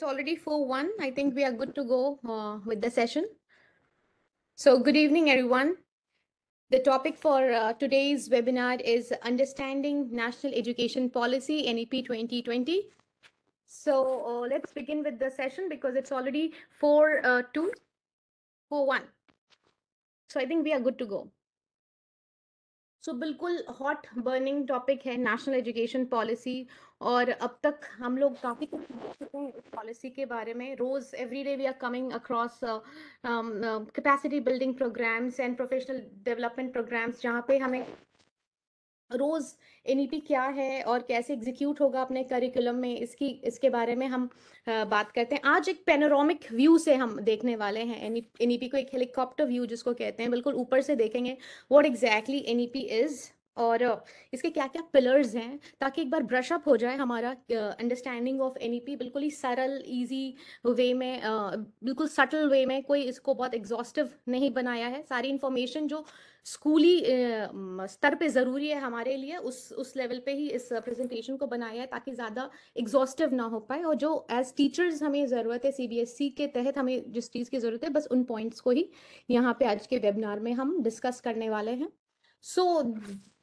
It's already 4:01. I think we are good to go with the session. So good evening, everyone. The topic for today's webinar is Understanding National Education Policy, NEP 2020. So let's begin with the session because it's already 4:02, 4:01. So I think we are good to go. सो बिल्कुल hot burning topic है national education policy. और अब तक हम लोग काफ़ी कुछ देख चुके हैं इस पॉलिसी के बारे में। रोज every day we are coming across capacity building programmes and professional development programmes, जहाँ पे हमें रोज एनईपी क्या है और कैसे एग्जीक्यूट होगा अपने करिकुलम में, इसके बारे में हम बात करते हैं। आज एक पैनोरामिक व्यू से हम देखने वाले हैं एनईपी को, एक हेलीकॉप्टर व्यू जिसको कहते हैं। बिल्कुल ऊपर से देखेंगे व्हाट एग्जैक्टली एनईपी इज और इसके क्या क्या पिलर्स हैं, ताकि एक बार ब्रश अप हो जाए हमारा अंडरस्टैंडिंग ऑफ एनईपी। बिल्कुल ही सरल इजी वे में, बिल्कुल सटल वे में, कोई इसको बहुत एग्जॉस्टिव नहीं बनाया है। सारी इंफॉर्मेशन जो स्कूली स्तर पे ज़रूरी है हमारे लिए, उस लेवल पे ही इस प्रेजेंटेशन को बनाया है, ताकि ज़्यादा एग्जॉस्टिव ना हो पाए। और जो एज टीचर्स हमें ज़रूरत है, सीबीएसई के तहत हमें जिस चीज़ की ज़रूरत है, बस उन पॉइंट्स को ही यहाँ पे आज के वेबिनार में हम डिस्कस करने वाले हैं। So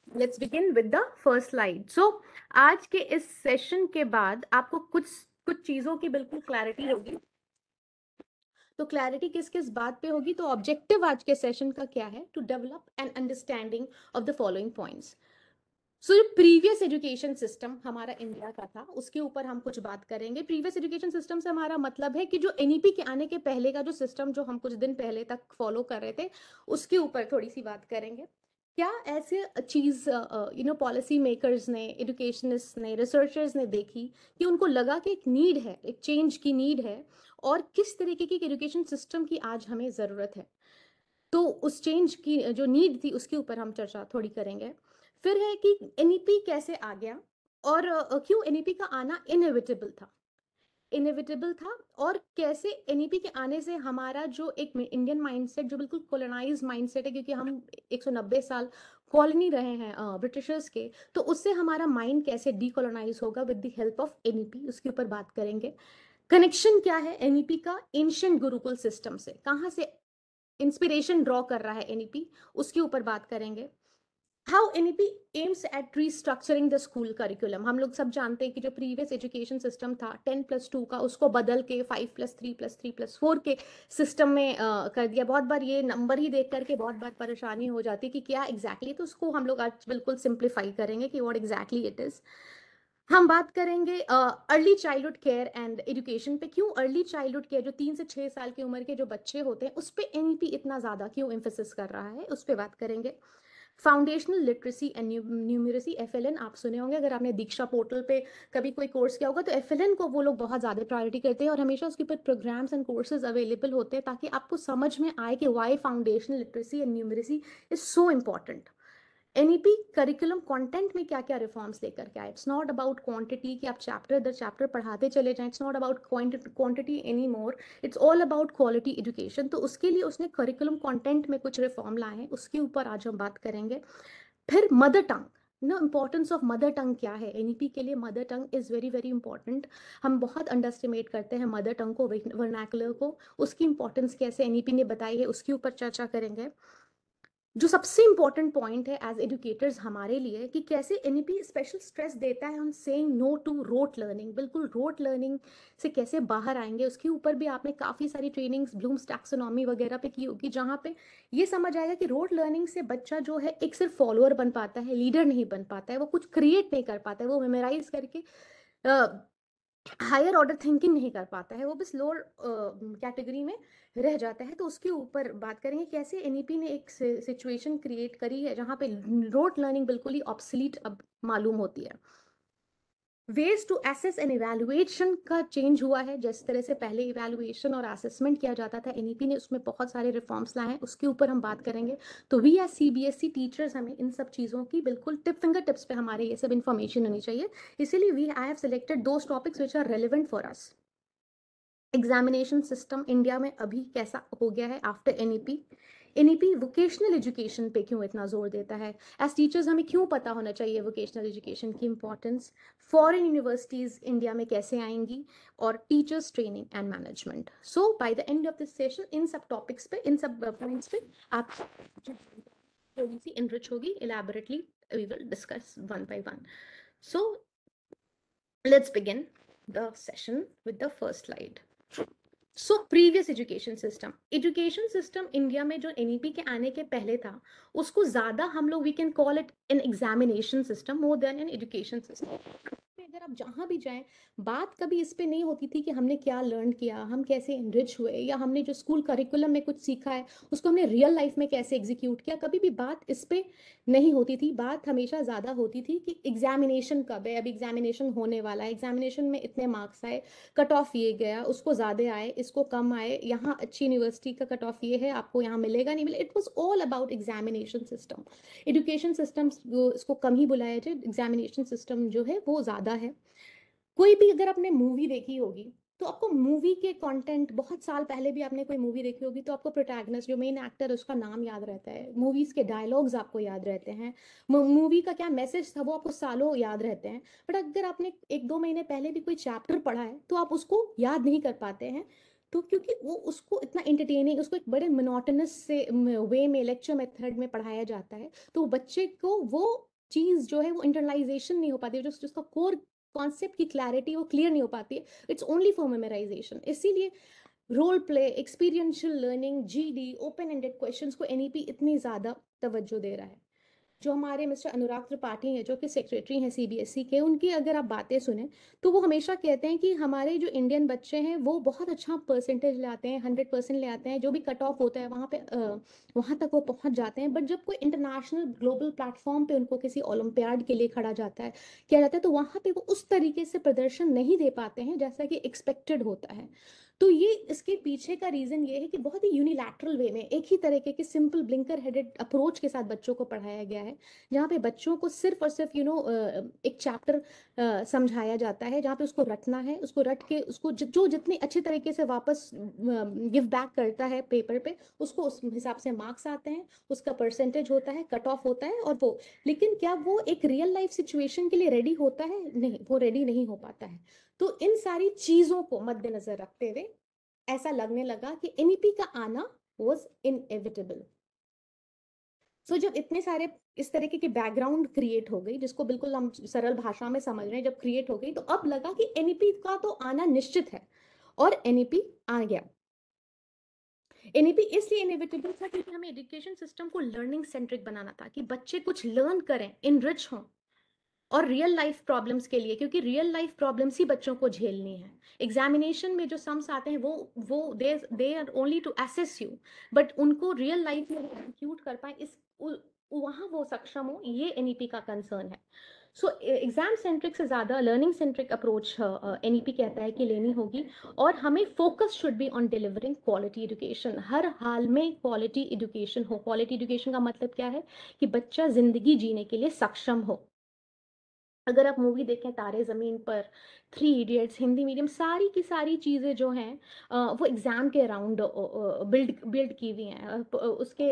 let's begin with the first slide. So आज के इस सेशन के बाद आपको कुछ चीज़ों की बिल्कुल क्लैरिटी होगी। तो क्लैरिटी किस किस बात पे होगी? तो ऑब्जेक्टिव आज के सेशन का क्या है? To develop an understanding of the following points. So जो प्रीवियस एजुकेशन सिस्टम हमारा इंडिया का था, उसके ऊपर हम कुछ बात करेंगे। प्रीवियस एजुकेशन सिस्टम से हमारा मतलब है कि जो एनईपी के आने के पहले का जो सिस्टम जो हम कुछ दिन पहले तक फॉलो कर रहे थे, उसके ऊपर थोड़ी सी बात करेंगे। क्या ऐसे चीज पॉलिसी मेकर्स ने, एजुकेशनिस्ट ने, रिसर्चर्स ने देखी कि उनको लगा कि एक नीड है, एक चेंज की नीड है, और किस तरीके की एजुकेशन सिस्टम की आज हमें ज़रूरत है। तो उस चेंज की जो नीड थी उसके ऊपर हम चर्चा थोड़ी करेंगे। फिर है कि एनईपी कैसे आ गया और क्यों एनईपी का आना इनएविटेबल था, और कैसे एनईपी के आने से हमारा जो एक इंडियन माइंडसेट, जो बिल्कुल कॉलोनाइज माइंडसेट है, क्योंकि हम 190 साल कॉलोनी रहे हैं ब्रिटिशर्स के, तो उससे हमारा माइंड कैसे डीकोलोनाइज होगा with the help of NEP, उसके ऊपर बात करेंगे। कनेक्शन क्या है एनईपी का एंशिएंट गुरुकुल सिस्टम से, कहाँ से इंस्पिरेशन ड्रॉ कर रहा है एनईपी, उसके ऊपर बात करेंगे। How NEP aims at restructuring the school curriculum. हम लोग सब जानते हैं कि जो प्रीवियस एजुकेशन सिस्टम था 10+2 का, उसको बदल के 5+3+3+4 के सिस्टम में कर दिया। बहुत बार ये नंबर ही देख करके बहुत बार परेशानी हो जाती है कि क्या एग्जैक्टली, तो उसको हम लोग आज बिल्कुल सिंप्लीफाई करेंगे कि व्हाट एग्जैक्टली इट इज। हम बात करेंगे early childhood care and education पे। क्यों अर्ली चाइल्डहुड केयर, जो 3 से 6 साल की उम्र के जो बच्चे होते हैं, उस पे एनईपी इतना ज़्यादा क्यों एम्फेसिस कर रहा है, उस पर बात करेंगे। Foundational literacy and numeracy, FLN आप सुने होंगे, अगर आपने दीक्षा पोर्टल पे कभी कोई कोर्स किया होगा, तो एफएलएन को वो लोग बहुत ज़्यादा प्रायोरिटी करते हैं और हमेशा उसके ऊपर प्रोग्राम्स एंड कोर्सेज अवेलेबल होते हैं, ताकि आपको समझ में आए कि why foundational literacy and numeracy is so important. NEP curriculum content में क्या क्या रिफॉर्म्स लेकर के आए। इट्स नॉट अबाउट क्वांटिटी कि आप चैप्टर दर चैप्टर पढ़ाते चले जाएं, it's not about quantity any more, it's all about quality education. तो उसके लिए उसने करिकुलम कंटेंट में कुछ रिफॉर्म लाए हैं, उसके ऊपर आज हम बात करेंगे। फिर mother tongue, importance of mother tongue क्या है एनईपी के लिए। Mother tongue is very very important. हम बहुत अंडरस्टिमेट करते हैं मदर टंग को, वर्नाकुलर को। उसकी इंपॉर्टेंस कैसे एनईपी ने बताई है, उसके ऊपर चर्चा करेंगे। जो सबसे इंपॉर्टेंट पॉइंट है एज एजुकेटर्स हमारे लिए, कि कैसे एनईपी स्पेशल स्ट्रेस देता है on saying no to rote learning. बिल्कुल रोट लर्निंग से कैसे बाहर आएंगे, उसके ऊपर भी आपने काफ़ी सारी ट्रेनिंग्स ब्लूम्स टैक्सोनॉमी वगैरह पे की होगी, जहाँ पे ये समझ आएगा कि रोट लर्निंग से बच्चा जो है एक सिर्फ फॉलोअर बन पाता है, लीडर नहीं बन पाता है, वो कुछ क्रिएट नहीं कर पाता है, वो मेमोराइज करके हायर ऑर्डर थिंकिंग नहीं कर पाता है, वो बस लोअर कैटेगरी में रह जाता है। तो उसके ऊपर बात करेंगे कैसे एनईपी ने एक सिचुएशन क्रिएट करी है जहाँ पे रोट लर्निंग बिल्कुल ही ऑब्सलीट अब मालूम होती है। Ways to assess and evaluation का चेंज हुआ है। जिस तरह से पहले इवैल्यूएशन और असेसमेंट किया जाता था, एनईपी ने उसमें बहुत सारे रिफॉर्म्स लाए हैं, उसके ऊपर हम बात करेंगे। तो वी एज सीबीएसई टीचर्स, हमें इन सब चीज़ों की बिल्कुल फिंगर टिप्स पे हमारे ये सब इन्फॉर्मेशन होनी चाहिए। इसीलिए I have selected those topics which are relevant for us. Examination system India में अभी कैसा हो गया है after NEP. NEP vocational education पे क्यों इतना जोर देता है? एज टीचर्स हमें क्यों पता होना चाहिए वोकेशनल एजुकेशन की इंपॉर्टेंस? फॉरेन यूनिवर्सिटीज इंडिया में कैसे आएंगी? और teachers training and management. So by the end of this session in सब टॉपिक्स पे, इन सब पॉइंट्स पे आप थोड़ी सी इनरिच होगी, elaborately we will discuss one by one. So let's begin the session with the first slide. So previous education system India में जो एनईपी के आने के पहले था, उसको ज्यादा हम लोग we can call it an examination system more than an education system. अगर आप जहां भी जाएं, बात कभी इस पे नहीं होती थी कि हमने क्या लर्न किया, हम कैसे एनरिच हुए, या हमने जो स्कूल करिकुलम में कुछ सीखा है उसको हमने रियल लाइफ में कैसे एग्जीक्यूट किया। कभी भी बात इस पे नहीं होती थी। बात हमेशा ज्यादा होती थी कि एग्जामिनेशन कब है, अब एग्जामिनेशन होने वाला है, एग्जामिनेशन में इतने मार्क्स आए, कट ऑफ ये गया, उसको ज्यादा आए, इसको कम आए, यहाँ अच्छी यूनिवर्सिटी का कट ऑफ ये है, आपको यहाँ मिलेगा नहीं मिले। It was all about examination system. Education system इसको कम ही बुलाया जाए, एग्जामिनेशन सिस्टम जो है वो ज्यादा है। कोई भी अगर आपने मूवी देखी होगी तो आपको मूवी के कंटेंट, बहुत साल पहले भी आपने कोई मूवी देखी होगी तो आपको प्रोटैगनिस्ट जो मेन एक्टर है उसका नाम याद रहता है, मूवीज के डायलॉग्स आपको याद रहते हैं, मूवी का क्या मैसेज था वो आपको सालों याद रहते हैं। बट अगर आपने एक दो महीने पहले भी कोई चैप्टर पढ़ा है तो आप उसको याद नहीं कर पाते हैं। तो क्योंकि वो उसको इतना एंटरटेनिंग, उसको एक बड़े मोनोटोनस से वे में, लेक्चर मेथड में पढ़ाया जाता है, तो बच्चे को वो चीज जो है वो इंटरनलाइजेशन नहीं हो पाती, जो जिसका कोर कॉन्सेप्ट की क्लैरिटी वो क्लियर नहीं हो पाती है। It's only for memorisation. इसीलिए role play, experiential learning, GD, open ended questions को एनईपी इतनी ज्यादा तवज्जो दे रहा है। जो हमारे मिस्टर अनुराग त्रिपाठी हैं, जो कि सेक्रेटरी हैं सीबीएसई के, उनकी अगर आप बातें सुने तो वो हमेशा कहते हैं कि हमारे जो इंडियन बच्चे हैं वो बहुत अच्छा परसेंटेज ले आते हैं, 100% ले आते हैं, जो भी कट ऑफ होता है वहाँ पे वहाँ तक वो पहुँच जाते हैं। बट जब कोई इंटरनेशनल ग्लोबल प्लेटफॉर्म पे उनको किसी ओलंपियाड के लिए खड़ा जाता है, किया जाता है, तो वहाँ पे वो उस तरीके से प्रदर्शन नहीं दे पाते हैं जैसा कि एक्सपेक्टेड होता है। तो ये इसके पीछे का रीजन ये है कि बहुत ही यूनिलैटरल वे में, एक ही तरीके के सिंपल ब्लिंकर हेडेड अप्रोच के साथ बच्चों को पढ़ाया गया है, जहाँ पे बच्चों को सिर्फ और सिर्फ एक चैप्टर समझाया जाता है, जहाँ पे उसको रटना है, उसको रट के उसको जो जितनी अच्छी तरीके से वापस गिव बैक करता है पेपर पे, उसको उस हिसाब से मार्क्स आते हैं, उसका परसेंटेज होता है, कट ऑफ होता है, और वो, लेकिन क्या वो एक रियल लाइफ सिचुएशन के लिए रेडी होता है? नहीं, वो रेडी नहीं हो पाता है। तो इन सारी चीजों को मद्देनजर रखते हुए ऐसा लगने लगा कि एनईपी का आना वॉज इनएविटेबल। सो जब इतने सारे इस तरीके की बैकग्राउंड क्रिएट हो गई, जिसको बिल्कुल हम सरल भाषा में समझ रहे हैं, जब क्रिएट हो गई तो अब लगा कि एनईपी का तो आना निश्चित है, और एनईपी आ गया। एनईपी इसलिए इनएविटेबल था क्योंकि हमें एजुकेशन सिस्टम को लर्निंग सेंट्रिक बनाना था, कि बच्चे कुछ लर्न करें, इनरिच हों, और रियल लाइफ प्रॉब्लम्स के लिए, क्योंकि रियल लाइफ प्रॉब्लम्स ही बच्चों को झेलनी है। एग्जामिनेशन में जो सम्स आते हैं वो they are only to assess you, but उनको रियल लाइफ में एग्जीक्यूट कर पाए, इस वहां वो सक्षम हो, ये एनईपी का कंसर्न है। सो एग्जाम सेंट्रिक से ज्यादा लर्निंग सेंट्रिक अप्रोच एनईपी कहता है कि लेनी होगी, और हमें focus should be on delivering quality education. हर हाल में क्वालिटी एजुकेशन हो। क्वालिटी एजुकेशन का मतलब क्या है? कि बच्चा जिंदगी जीने के लिए सक्षम हो। अगर आप मूवी देखें तारे ज़मीन पर, थ्री इडियट्स, हिंदी मीडियम, सारी की सारी चीज़ें जो हैं वो एग्ज़ाम के अराउंड बिल्ड बिल्ड की हुई हैं, उसके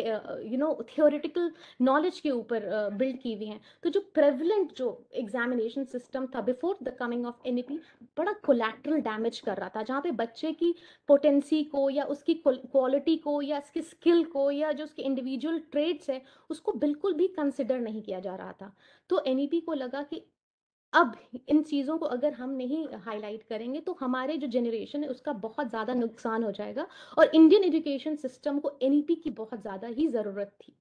थियोरेटिकल नॉलेज के ऊपर बिल्ड की हुई हैं। तो जो प्रेवलेंट जो एग्जामिनेशन सिस्टम था before the coming of NEP, बड़ा कोलैटरल डैमेज कर रहा था, जहाँ पे बच्चे की पोटेंसी को, या उसकी क्वालिटी को, या उसकी स्किल को, या जो उसके इंडिविजुअल ट्रेड्स है, उसको बिल्कुल भी कंसिडर नहीं किया जा रहा था। तो एनईपी को लगा कि अब इन चीज़ों को अगर हम नहीं हाईलाइट करेंगे तो हमारे जो जनरेशन है उसका बहुत ज़्यादा नुकसान हो जाएगा, और इंडियन एजुकेशन सिस्टम को एनईपी की बहुत ज़्यादा ही ज़रूरत थी।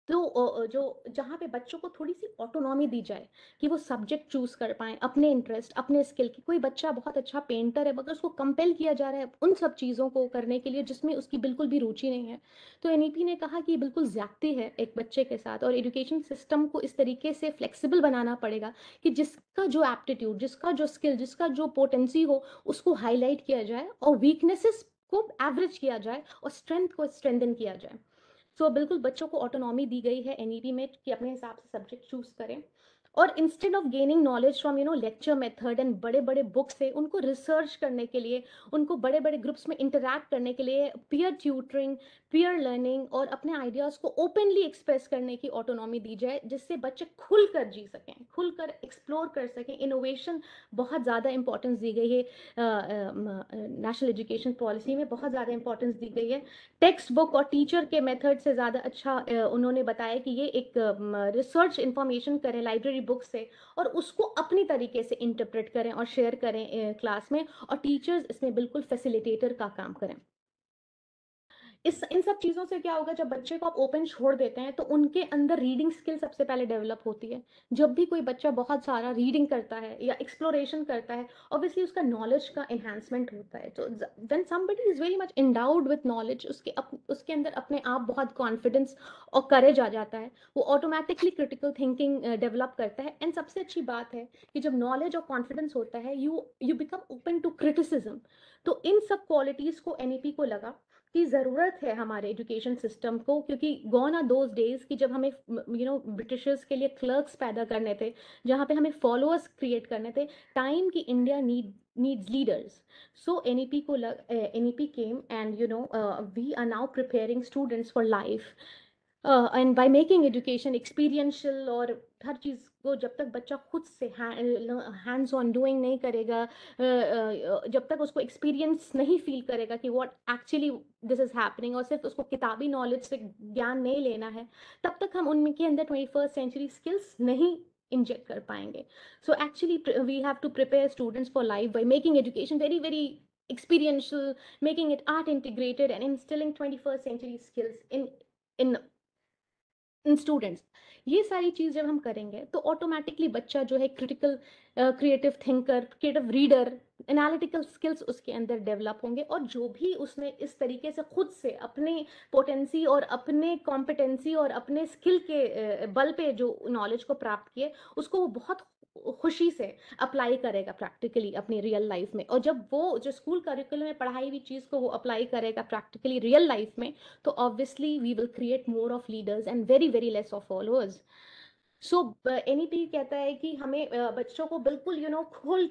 तो जो जहाँ पे बच्चों को थोड़ी सी ऑटोनॉमी दी जाए, कि वो सब्जेक्ट चूज कर पाए अपने इंटरेस्ट, अपने स्किल की। कोई बच्चा बहुत अच्छा पेंटर है, मगर उसको कंपेल किया जा रहा है उन सब चीज़ों को करने के लिए जिसमें उसकी बिल्कुल भी रुचि नहीं है, तो एनईपी ने कहा कि ये बिल्कुल ज्यादती है एक बच्चे के साथ, और एजुकेशन सिस्टम को इस तरीके से फ्लेक्सिबल बनाना पड़ेगा कि जिसका जो एप्टीट्यूड, जिसका जो स्किल, जिसका जो पोटेंसी हो, उसको हाईलाइट किया जाए, और वीकनेसेस को एवरेज किया जाए, और स्ट्रेंथ को स्ट्रेंथन किया जाए। बिल्कुल बच्चों को ऑटोनॉमी दी गई है एनईपी में कि अपने हिसाब से सब्जेक्ट चूज करें। और instead of gaining knowledge from lecture method and बड़े बड़े बुक से, उनको रिसर्च करने के लिए, उनको बड़े बड़े ग्रुप्स में इंटरैक्ट करने के लिए पीयर ट्यूटरिंग, पीयर लर्निंग और अपने आइडियाज़ को ओपनली एक्सप्रेस करने की ऑटोनॉमी दी जाए, जिससे बच्चे खुलकर जी सकें, खुलकर एक्सप्लोर कर सकें। इनोवेशन बहुत ज़्यादा इंपॉर्टेंस दी गई है, नेशनल एजुकेशन पॉलिसी में बहुत ज़्यादा इंपॉर्टेंस दी गई है। टेक्स्ट बुक और टीचर के मेथड से ज़्यादा अच्छा उन्होंने बताया कि ये एक रिसर्च इंफॉर्मेशन करें लाइब्रेरी बुक से, और उसको अपनी तरीके से इंटरप्रेट करें और शेयर करें क्लास में, और टीचर्स इसमें बिल्कुल फैसिलिटेटर का काम करें। इन सब चीज़ों से क्या होगा, जब बच्चे को आप ओपन छोड़ देते हैं तो उनके अंदर रीडिंग स्किल सबसे पहले डेवलप होती है। जब भी कोई बच्चा बहुत सारा रीडिंग करता है या एक्सप्लोरेशन करता है, ऑब्वियसली उसका नॉलेज का एनहांसमेंट होता है। तो when somebody is very much endowed with knowledge, उसके अंदर अपने आप बहुत कॉन्फिडेंस और करेज आ जाता है, वो ऑटोमेटिकली क्रिटिकल थिंकिंग डेवलप करता है। एंड सबसे अच्छी बात है कि जब नॉलेज और कॉन्फिडेंस होता है, you become open to criticism. तो इन सब क्वालिटीज़ को एनईपी को लगा की ज़रूरत है हमारे एजुकेशन सिस्टम को, क्योंकि गॉन आर दोज डेज कि जब हमें ब्रिटिशर्स के लिए क्लर्क्स पैदा करने थे, जहाँ पे हमें फॉलोअर्स क्रिएट करने थे। टाइम की India needs leaders. So NEP came, and we are now preparing students for life, and bye making education experiential. और हर चीज़ को जब तक बच्चा खुद से हैंड्स ऑन डूइंग नहीं करेगा, जब तक उसको एक्सपीरियंस नहीं फील करेगा कि what actually this is happening, और सिर्फ उसको किताबी नॉलेज से ज्ञान नहीं लेना है, तब तक हम उनके अंदर 21st सेंचुरी स्किल्स नहीं इंजेक्ट कर पाएंगे। So actually we have to prepare students for life by making education very very experiential, making it art integrated, and instilling 21st century skills in students. ये सारी चीज़ जब हम करेंगे तो ऑटोमेटिकली बच्चा जो है critical, creative thinker, creative reader, analytical skills उसके अंदर डेवलप होंगे, और जो भी उसने इस तरीके से खुद से अपने पोटेंसी और अपने कॉम्पिटेंसी और अपने स्किल के बल पे जो नॉलेज को प्राप्त किए, उसको वो बहुत खुशी से अप्लाई करेगा प्रैक्टिकली अपनी रियल लाइफ में। और जब वो जो स्कूल करिकुलम में पढ़ाई हुई चीज़ को वो अप्लाई करेगा प्रैक्टिकली रियल लाइफ में, तो obviously we will create more of leaders and very very less of followers. So NEP कहता है कि हमें बच्चों को बिल्कुल खुल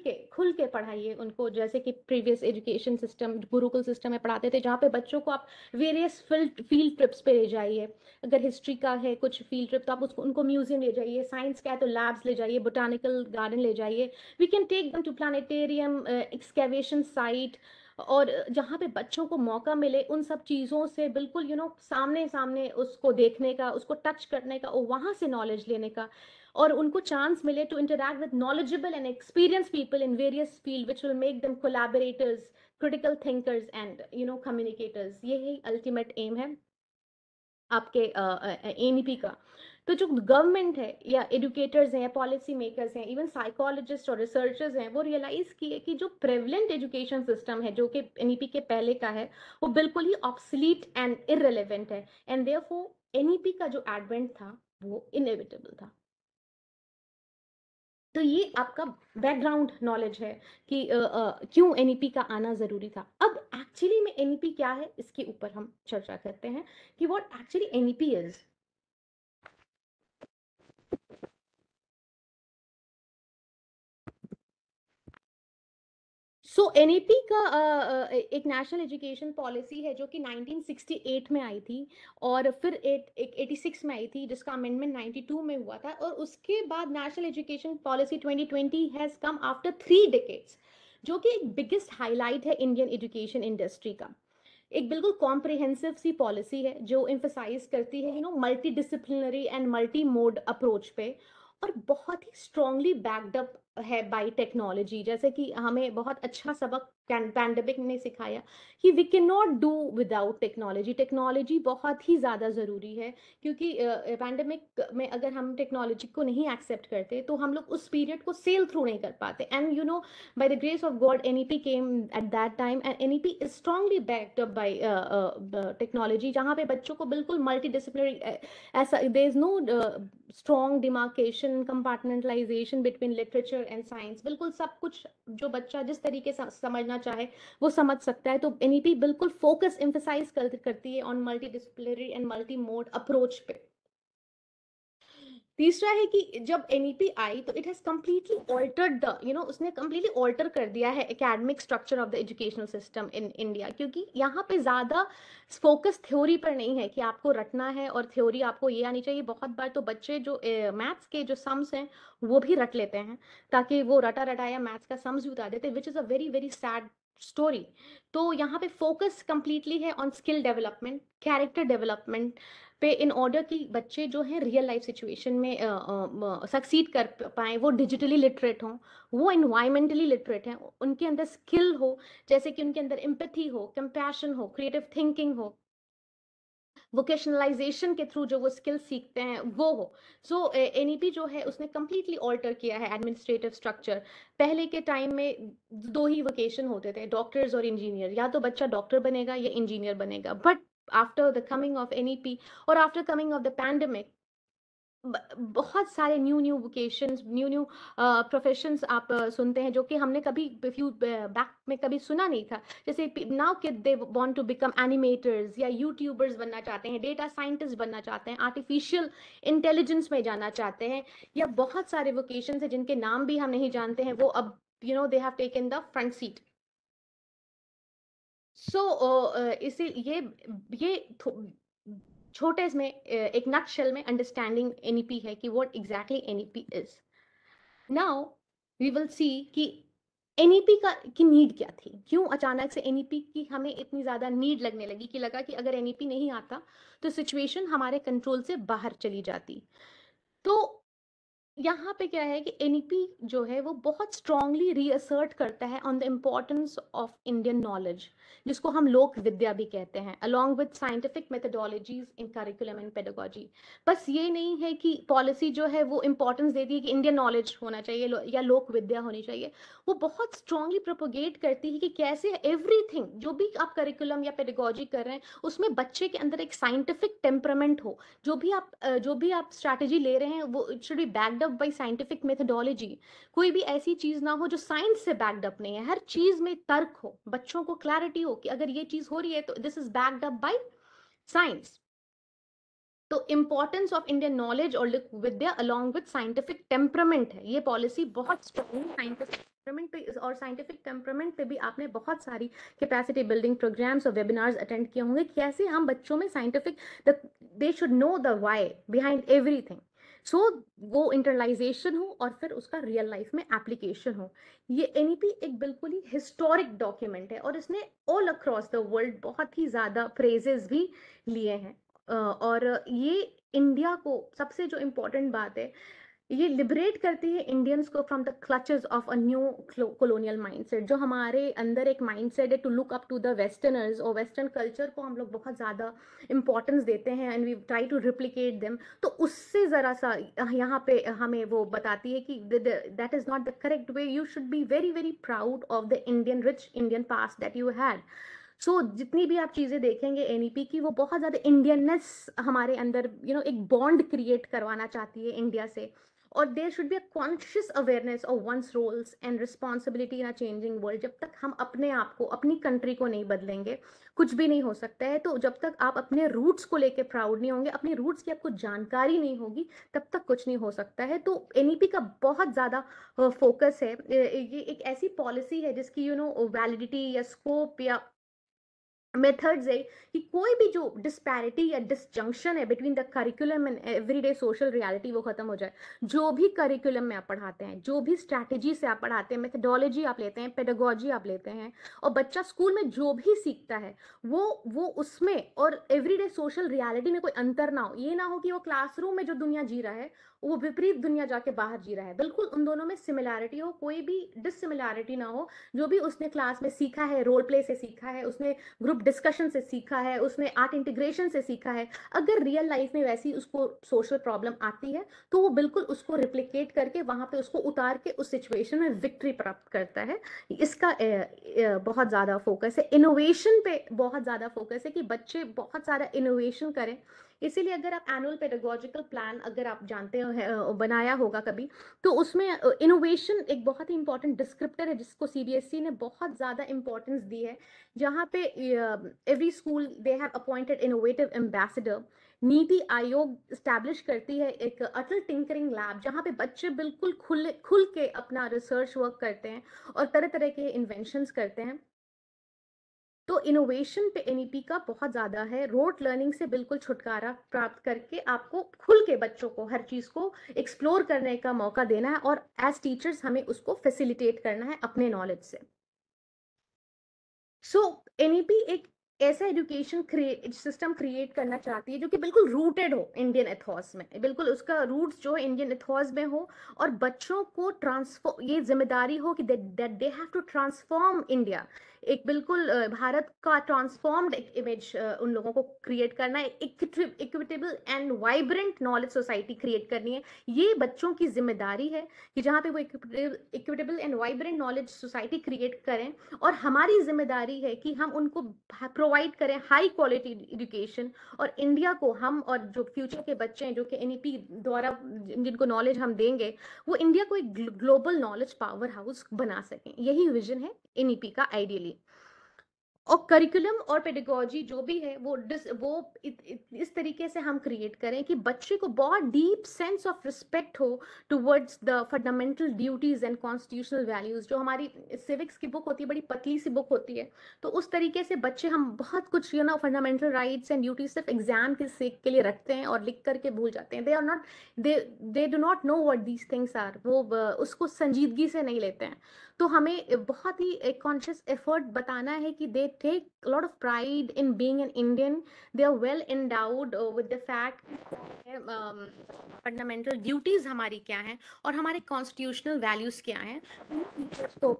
के पढ़ाइए उनको, जैसे कि previous education system Gurukul system में पढ़ाते थे, जहाँ पे बच्चों को आप वेरियस फील्ड ट्रिप्स पे ले जाइए। अगर हिस्ट्री का है कुछ फील्ड ट्रिप, तो आप उसको उनको म्यूजियम ले जाइए, साइंस का है तो लैब्स ले जाइए, बोटानिकल गार्डन ले जाइए। We can take them to planetarium, excavation site, और जहाँ पे बच्चों को मौका मिले उन सब चीज़ों से बिल्कुल सामने सामने उसको देखने का, उसको टच करने का और वहाँ से नॉलेज लेने का, और उनको चांस मिले to interact with knowledgeable and experience people in various field which will make them collaborators, critical thinkers and communicators. ये ही अल्टीमेट एम है आपके एनईपी का। तो जो गवर्नमेंट है या एजुकेटर्स हैं या पॉलिसी मेकर्स हैं, इवन साइकोलॉजिस्ट और रिसर्चर्स हैं, वो रियलाइज किए कि जो प्रेवलेंट एजुकेशन सिस्टम है जो कि एनईपी के पहले का है, वो बिल्कुल ही ऑब्सलीट एंड इररिलेवेंट है, एंड देयरफॉर एनईपी का जो एडवेंट था वो इनएविटेबल था। तो ये आपका बैकग्राउंड नॉलेज है कि क्यों एनईपी का आना जरूरी था। अब एक्चुअली में एनईपी क्या है, इसके ऊपर हम चर्चा करते हैं कि what actually NEP is. So NEP का एक नेशनल एजुकेशन पॉलिसी है जो कि 1968 में आई थी, और फिर एक 86 में आई थी, जिसका अमेंडमेंट 92 में हुआ था, और उसके बाद national education policy 2020 has come after 3 decades, जो कि एक बिगेस्ट हाईलाइट है इंडियन एजुकेशन इंडस्ट्री का। एक बिल्कुल कॉम्प्रिहेंसिव सी पॉलिसी है जो एम्फसाइज करती है multi disciplinary and multi mode approach पे, और बहुत ही स्ट्रांगली बैक्ड अप है बाय टेक्नोलॉजी। जैसे कि हमें बहुत अच्छा सबक पैंडेमिक ने सिखाया कि we can not do without technology. Technology बहुत ही ज़्यादा ज़रूरी है, क्योंकि पैंडेमिक में अगर हम टेक्नोलॉजी को नहीं एक्सेप्ट करते तो हम लोग उस पीरियड को सेल थ्रू नहीं कर पाते। And by the grace of God, NEP came at that time, and NEP is strongly backed up by technology, जहाँ पे बच्चों को बिल्कुल multidisciplinary ऐसा there is no strong demarcation compartmentalization between literature and science। बिल्कुल सब कुछ जो बच्चा जिस तरीके से समझना चाहे वो समझ सकता है। तो NEP बिल्कुल फोकस एम्फसाइज करती है on multidisciplinary and multi mode approach पे। तीसरा है कि जब एनईपी आई तो it has completely altered the उसने कंप्लीटली ऑल्टर कर दिया है academic structure of the educational system in India, क्योंकि यहाँ पे ज़्यादा फोकस थ्योरी पर नहीं है कि आपको रटना है और थ्योरी आपको ये आनी चाहिए। बहुत बार तो बच्चे जो मैथ्स के जो सम्स हैं वो भी रट लेते हैं, ताकि वो रटा रटाया मैथ्स का सम्स भी उतार देते, which is a very very sad story. तो यहाँ पे फोकस कंप्लीटली है on skill development, character development पे, इन ऑर्डर कि बच्चे जो हैं रियल लाइफ सिचुएशन में सक्सीड कर पाएँ, वो डिजिटली लिटरेट हों, वो इन्वायरमेंटली लिटरेट हैं, उनके अंदर स्किल हो, जैसे कि उनके अंदर एम्पैथी हो, कंपैशन हो, क्रिएटिव थिंकिंग हो, वोकेशनलाइजेशन के थ्रू जो वो स्किल सीखते हैं वो हो। सो एनईपी जो है उसने कंप्लीटली ऑल्टर किया है एडमिनिस्ट्रेटिव स्ट्रक्चर। पहले के टाइम में दो ही वोकेशन होते थे, डॉक्टर्स और इंजीनियर, या तो बच्चा डॉक्टर बनेगा या इंजीनियर बनेगा। But after the coming of NEP और after coming of the pandemic, बहुत सारे new new vocations, new new professions आप सुनते हैं जो कि हमने कभी फ्यू बैक में कभी सुना नहीं था। जैसे now kid they want to become animators, या यूट्यूबर्स बनना चाहते हैं, डेटा साइंटिस्ट बनना चाहते हैं, आर्टिफिशियल इंटेलिजेंस में जाना चाहते हैं, या बहुत सारे वोकेशंस हैं जिनके नाम भी हम नहीं जानते हैं, वो अब they have taken the front seat. So इसे ये छोटे इसमें एक नटशेल में अंडरस्टैंडिंग एनईपी है कि what exactly NEP is. Now we will see कि एनईपी की नीड क्या थी, क्यों अचानक से एनईपी की हमें इतनी ज्यादा नीड लगने लगी, कि लगा कि अगर एनईपी नहीं आता तो सिचुएशन हमारे कंट्रोल से बाहर चली जाती। तो यहाँ पे क्या है कि एनईपी जो है वो बहुत स्ट्रांगली रीअसर्ट करता है on the importance of Indian knowledge, जिसको हम लोक विद्या भी कहते हैं, along with scientific methodologies in curriculum and pedagogy. बस ये नहीं है कि पॉलिसी जो है वो इंपॉर्टेंस देती है कि इंडियन नॉलेज होना चाहिए या लोक विद्या होनी चाहिए, वो बहुत स्ट्रांगली प्रोपोगेट करती है कि कैसे एवरीथिंग जो भी आप करिकुलम या पेडागोजी कर रहे हैं उसमें बच्चे के अंदर एक साइंटिफिक टेम्परामेंट हो। जो भी आप स्ट्रैटेजी ले रहे हैं वो it should be backed up by scientific methodology. कोई भी ऐसी चीज ना हो जो साइंस से बैक्ड अप नहीं है, हर चीज में तर्क हो, बच्चों को क्लैरिटी हो कि अगर ये चीज हो रही है तो this is backed up by science. तो इंपॉर्टेंस ऑफ इंडियन नॉलेज और विद्या अलॉन्ग विद साइंटिफिक टेम्परामेंट है, ये पॉलिसी बहुत स्ट्रॉन्ग साइंटिफिक टेम्परामेंट पे, और साइंटिफिक टेम्परामेंट पे भी आपने बहुत सारी कैपेसिटी बिल्डिंग प्रोग्राम्स और वेबिनार्स अटेंड किए होंगे, कैसे हम बच्चों में scientific, they should know the why behind everything. So वो इंटरलाइजेशन हो और फिर उसका रियल लाइफ में एप्लीकेशन हो। ये एनईपी एक बिल्कुल ही हिस्टोरिक डॉक्यूमेंट है और इसने ऑल अक्रॉस द वर्ल्ड बहुत ही ज्यादा प्रेजेस भी लिए हैं। और ये इंडिया को, सबसे जो इम्पोर्टेंट बात है, ये लिबरेट करती है इंडियंस को from the clutches of a neo colonial mindset. जो हमारे अंदर एक माइंडसेट है to look up to the westerners, और वेस्टर्न कल्चर को हम लोग बहुत ज़्यादा इंपॉर्टेंस देते हैं and we try to replicate them, तो उससे ज़रा सा यहाँ पे हमें वो बताती है कि that is not the correct way. You should be very very proud of the Indian rich Indian past that you had. So जितनी भी आप चीज़ें देखेंगे एनईपी की, वो बहुत ज़्यादा इंडियननेस हमारे अंदर एक बॉन्ड क्रिएट करवाना चाहती है इंडिया से। और there should be a conscious awareness of one's roles and responsibility in a changing world. जब तक हम अपने आप को, अपनी कंट्री को नहीं बदलेंगे, कुछ भी नहीं हो सकता है। तो जब तक आप अपने रूट्स को लेके प्राउड नहीं होंगे, अपने रूट्स की आपको जानकारी नहीं होगी, तब तक कुछ नहीं हो सकता है। तो एनईपी का बहुत ज़्यादा फोकस है। ये एक ऐसी पॉलिसी है जिसकी वैलिडिटी या स्कोप या मेथड्स है कि कोई भी जो डिस्पैरिटी या डिसजंक्शन है between the curriculum and everyday social reality, वो खत्म हो जाए। जो भी करिकुलम में आप पढ़ाते हैं, जो भी स्ट्रैटेजी से आप पढ़ाते हैं, मेथडोलॉजी आप लेते हैं, पेडागोजी आप लेते हैं, और बच्चा स्कूल में जो भी सीखता है वो उसमें और एवरीडे सोशल रियलिटी में कोई अंतर ना हो। ये ना हो कि वो क्लासरूम में जो दुनिया जी रहा है वो विपरीत दुनिया जाके बाहर जी रहा है। बिल्कुल उन दोनों में सिमिलैरिटी हो, कोई भी डिससिमिलैरिटी ना हो। जो भी उसने क्लास में सीखा है, रोल प्ले से सीखा है, उसने ग्रुप डिस्कशन से सीखा है, उसने आर्ट इंटीग्रेशन से सीखा है, अगर रियल लाइफ में वैसी उसको सोशल प्रॉब्लम आती है तो वो बिल्कुल उसको रिप्लिकेट करके वहां पे उसको उतार के उस सिचुएशन में विक्ट्री प्राप्त करता है। इसका बहुत ज़्यादा फोकस है। इनोवेशन पे बहुत ज़्यादा फोकस है कि बच्चे बहुत सारा इनोवेशन करें। इसीलिए अगर आप एनुअल पेडागोजिकल प्लान अगर आप जानते हो, बनाया होगा कभी, तो उसमें इनोवेशन एक बहुत ही इंपॉर्टेंट डिस्क्रिप्टर है जिसको सीबीएसई ने बहुत ज़्यादा इंपॉर्टेंस दी है। जहाँ पे every school they have appointed innovative ambassador. NITI Aayog establish करती है एक अटल टिंकरिंग लैब, जहाँ पे बच्चे बिल्कुल खुल के अपना रिसर्च वर्क करते हैं और तरह तरह के इन्वेंशंस करते हैं। तो इनोवेशन पे एनईपी का बहुत ज़्यादा है। रोट लर्निंग से बिल्कुल छुटकारा प्राप्त करके आपको खुल के बच्चों को हर चीज़ को एक्सप्लोर करने का मौका देना है, और एज टीचर्स हमें उसको फैसिलिटेट करना है अपने नॉलेज से। सो एनईपी एक ऐसा एजुकेशन सिस्टम क्रिएट करना चाहती है जो कि बिल्कुल रूटेड हो इंडियन एथॉस में, बिल्कुल उसका रूट्स जो है इंडियन एथॉस में हो, और बच्चों को ट्रांसफॉर्म, ये जिम्मेदारी हो कि that they have to transform India. एक बिल्कुल भारत का ट्रांसफॉर्म्ड इमेज उन लोगों को क्रिएट करना है, equitable and vibrant knowledge society create करनी है। ये बच्चों की जिम्मेदारी है कि जहाँ पे वो equitable and vibrant knowledge society create करें, और हमारी जिम्मेदारी है कि हम उनको प्रोवाइड करें हाई क्वालिटी एजुकेशन, और इंडिया को हम, और जो फ्यूचर के बच्चे हैं जो कि एनईपी द्वारा जिनको नॉलेज हम देंगे, वो इंडिया को एक ग्लोबल नॉलेज पावर हाउस बना सकें। यही विजन है एनईपी का आइडियली। और करिकुलम और पेडागोजी जो भी है वो इस तरीके से हम क्रिएट करें कि बच्चे को बहुत डीप सेंस ऑफ रिस्पेक्ट हो towards the fundamental duties and constitutional values. जो हमारी सिविक्स की बुक होती है, बड़ी पतली सी बुक होती है, तो उस तरीके से बच्चे हम बहुत कुछ फंडामेंटल राइट्स एंड ड्यूटीज सिर्फ एग्जाम के सेक के लिए रखते हैं और लिख करके भूल जाते हैं। They are not, they do not know what these things are. वो उसको संजीदगी से नहीं लेते हैं। तो हमें बहुत ही एक कॉन्शियस एफर्ट बताना है कि they take lot of pride in being an Indian, they are well endowed with the fact fundamental duties हमारी क्या हैं और हमारे कॉन्स्टिट्यूशनल वैल्यूज क्या हैं। तो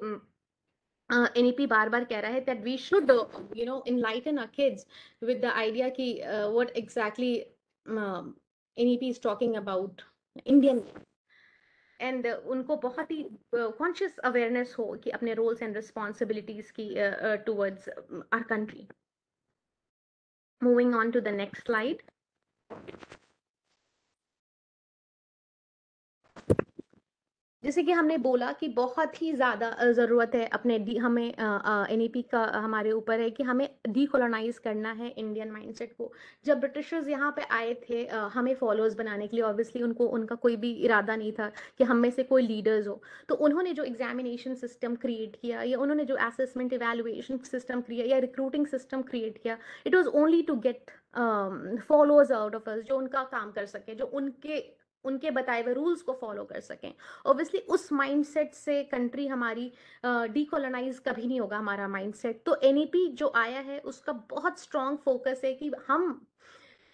एनईपी बार बार कह रहा है that we should enlighten our kids with the idea कि what exactly NEP is talking about Indian, and उनको बहुत ही कॉन्शियस अवेयरनेस हो कि अपने रोल्स एंड रिस्पॉन्सिबिलिटीज की towards our country. Moving on to the next slide. जैसे कि हमने बोला कि बहुत ही ज़्यादा ज़रूरत है अपने हमें एनईपी का हमारे ऊपर है कि हमें डीकोलोनाइज करना है इंडियन माइंडसेट को। जब ब्रिटिशर्स यहाँ पे आए थे हमें फॉलोअर्स बनाने के लिए, ऑब्वियसली उनको उनका कोई भी इरादा नहीं था कि हम में से कोई लीडर्स हो। तो उन्होंने जो एग्जामिनेशन सिस्टम क्रिएट किया, या उन्होंने जो असेसमेंट इवेलुएशन सिस्टम क्रिएट या रिक्रूटिंग सिस्टम क्रिएट किया, it was only to get followers out of us, जो उनका काम कर सके, जो उनके उनके बताए हुए रूल्स को फॉलो कर सकें। ऑब्वियसली उस माइंडसेट से कंट्री हमारी डीकोलोनाइज कभी नहीं होगा हमारा माइंडसेट। तो एनईपी जो आया है उसका बहुत स्ट्रॉन्ग फोकस है कि हम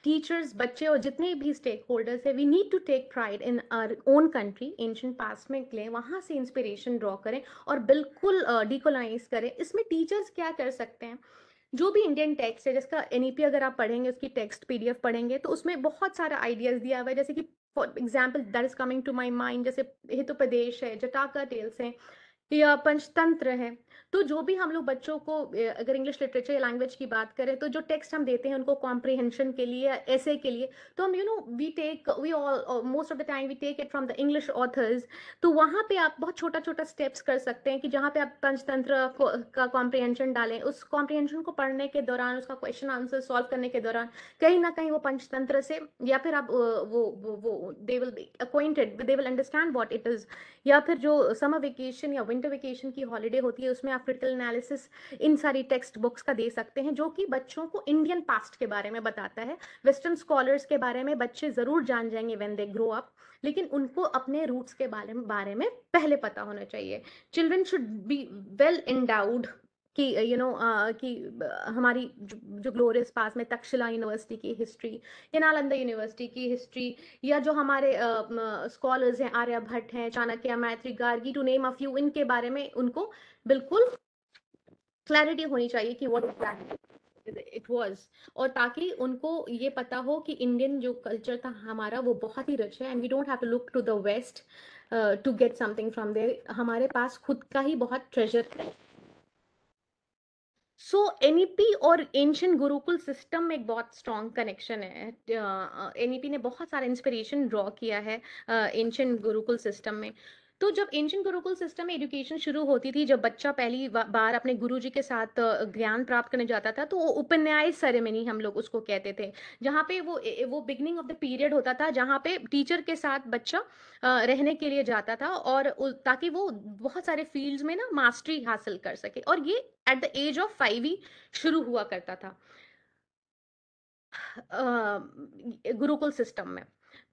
टीचर्स, बच्चे और जितने भी स्टेक होल्डर्स है, we need to take pride in our own country, ancient past में लें, वहाँ से इंस्पिरेशन ड्रॉ करें और बिल्कुल डीकोलोनाइज करें। इसमें टीचर्स क्या कर सकते हैं, जो भी इंडियन टेक्स्ट है, जिसका एनईपी अगर आप पढ़ेंगे, उसकी टेक्स्ट पीडीएफ पढ़ेंगे, तो उसमें बहुत सारा आइडियाज दिया हुआ है। जैसे कि for example that is coming to my mind, जैसे हितोपदेश है, जटाका टेल्स है, या पंचतंत्र है। तो जो भी हम लोग बच्चों को अगर इंग्लिश लिटरेचर या लैंग्वेज की बात करें, तो जो टेक्स्ट हम देते हैं उनको कॉम्प्रिहेंशन के लिए, ऐसे के लिए, तो हम we all most of the time we take it from the English authors. तो वहाँ पे आप बहुत छोटा छोटा स्टेप्स कर सकते हैं कि जहाँ पे आप पंचतंत्र का कॉम्प्रिहेंशन डालें, उस कॉम्प्रिहेंशन को पढ़ने के दौरान, उसका क्वेश्चन आंसर सॉल्व करने के दौरान कहीं ना कहीं वो पंचतंत्र से, या फिर आप वो they will be acquainted, they will understand what it is. या फिर जो समर वेकेशन या विंटर वेकेशन की हॉलीडे होती है, उसमें आप क्रिटिकल एनालिसिस इन सारी टेक्स्ट बुक्स का दे सकते हैं, जो कि बच्चों को इंडियन पास्ट के बारे में बताता है। वेस्टर्न स्कॉलर्स के बारे में बच्चे जरूर जान जाएंगे व्हेन दे ग्रो अप, लेकिन उनको अपने रूट्स के बारे में पहले पता होना चाहिए। Children should be well endowed कि कि हमारी जो ग्लोरियस पास में तक्षशिला यूनिवर्सिटी की हिस्ट्री, या नालंदा यूनिवर्सिटी की हिस्ट्री, या जो हमारे स्कॉलर्स हैं, आर्यभट्ट हैं, Chanakya, Maitri, Gargi, to name a few, इनके बारे में उनको बिल्कुल क्लैरिटी होनी चाहिए कि व्हाट एग्जैक्टली इट वाज, और ताकि उनको ये पता हो कि इंडियन जो कल्चर था हमारा वो बहुत ही रिच है, and we don't have to look to the west to get something from there. हमारे पास खुद का ही बहुत ट्रेजर है। सो एनईपी और एंशियंट गुरुकुल सिस्टम में एक बहुत स्ट्रॉन्ग कनेक्शन है। एनईपी ने बहुत सारा इंस्पिरेशन ड्रॉ किया है एंशियंट गुरुकुल सिस्टम में। तो जब एंशिएंट गुरुकुल सिस्टम में एजुकेशन शुरू होती थी, जब बच्चा पहली बार अपने गुरुजी के साथ ज्ञान प्राप्त करने जाता था, तो वो उपन्याय सेरेमनी हम लोग उसको कहते थे, जहाँ पे वो बिगनिंग ऑफ द पीरियड होता था, जहाँ पे टीचर के साथ बच्चा रहने के लिए जाता था, और ताकि वो बहुत सारे फील्ड्स में ना मास्टरी हासिल कर सके, और ये एट द एज ऑफ 5 ही शुरू हुआ करता था गुरुकुल सिस्टम में।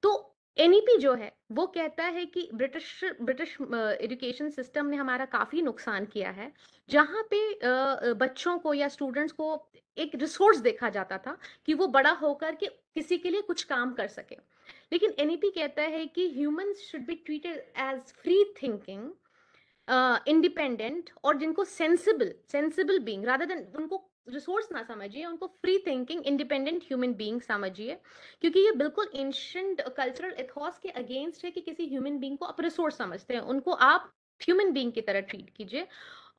तो एनईपी जो है वो कहता है कि ब्रिटिश ब्रिटिश एजुकेशन सिस्टम ने हमारा काफी नुकसान किया है, जहाँ पे बच्चों को या स्टूडेंट्स को एक रिसोर्स देखा जाता था कि वो बड़ा होकर के किसी के लिए कुछ काम कर सके। लेकिन एनईपी कहता है कि humans should be treated as free thinking, independent, और जिनको sensible sensible being, rather than उनको रिसोर्स ना समझिए, उनको free thinking independent human being समझिए, क्योंकि ये बिल्कुल एंशिएंट कल्चरल एथॉस के अगेंस्ट है कि किसी ह्यूमन बीइंग को आप रिसोर्स समझते हैं, उनको आप ह्यूमन बीइंग की तरह ट्रीट कीजिए।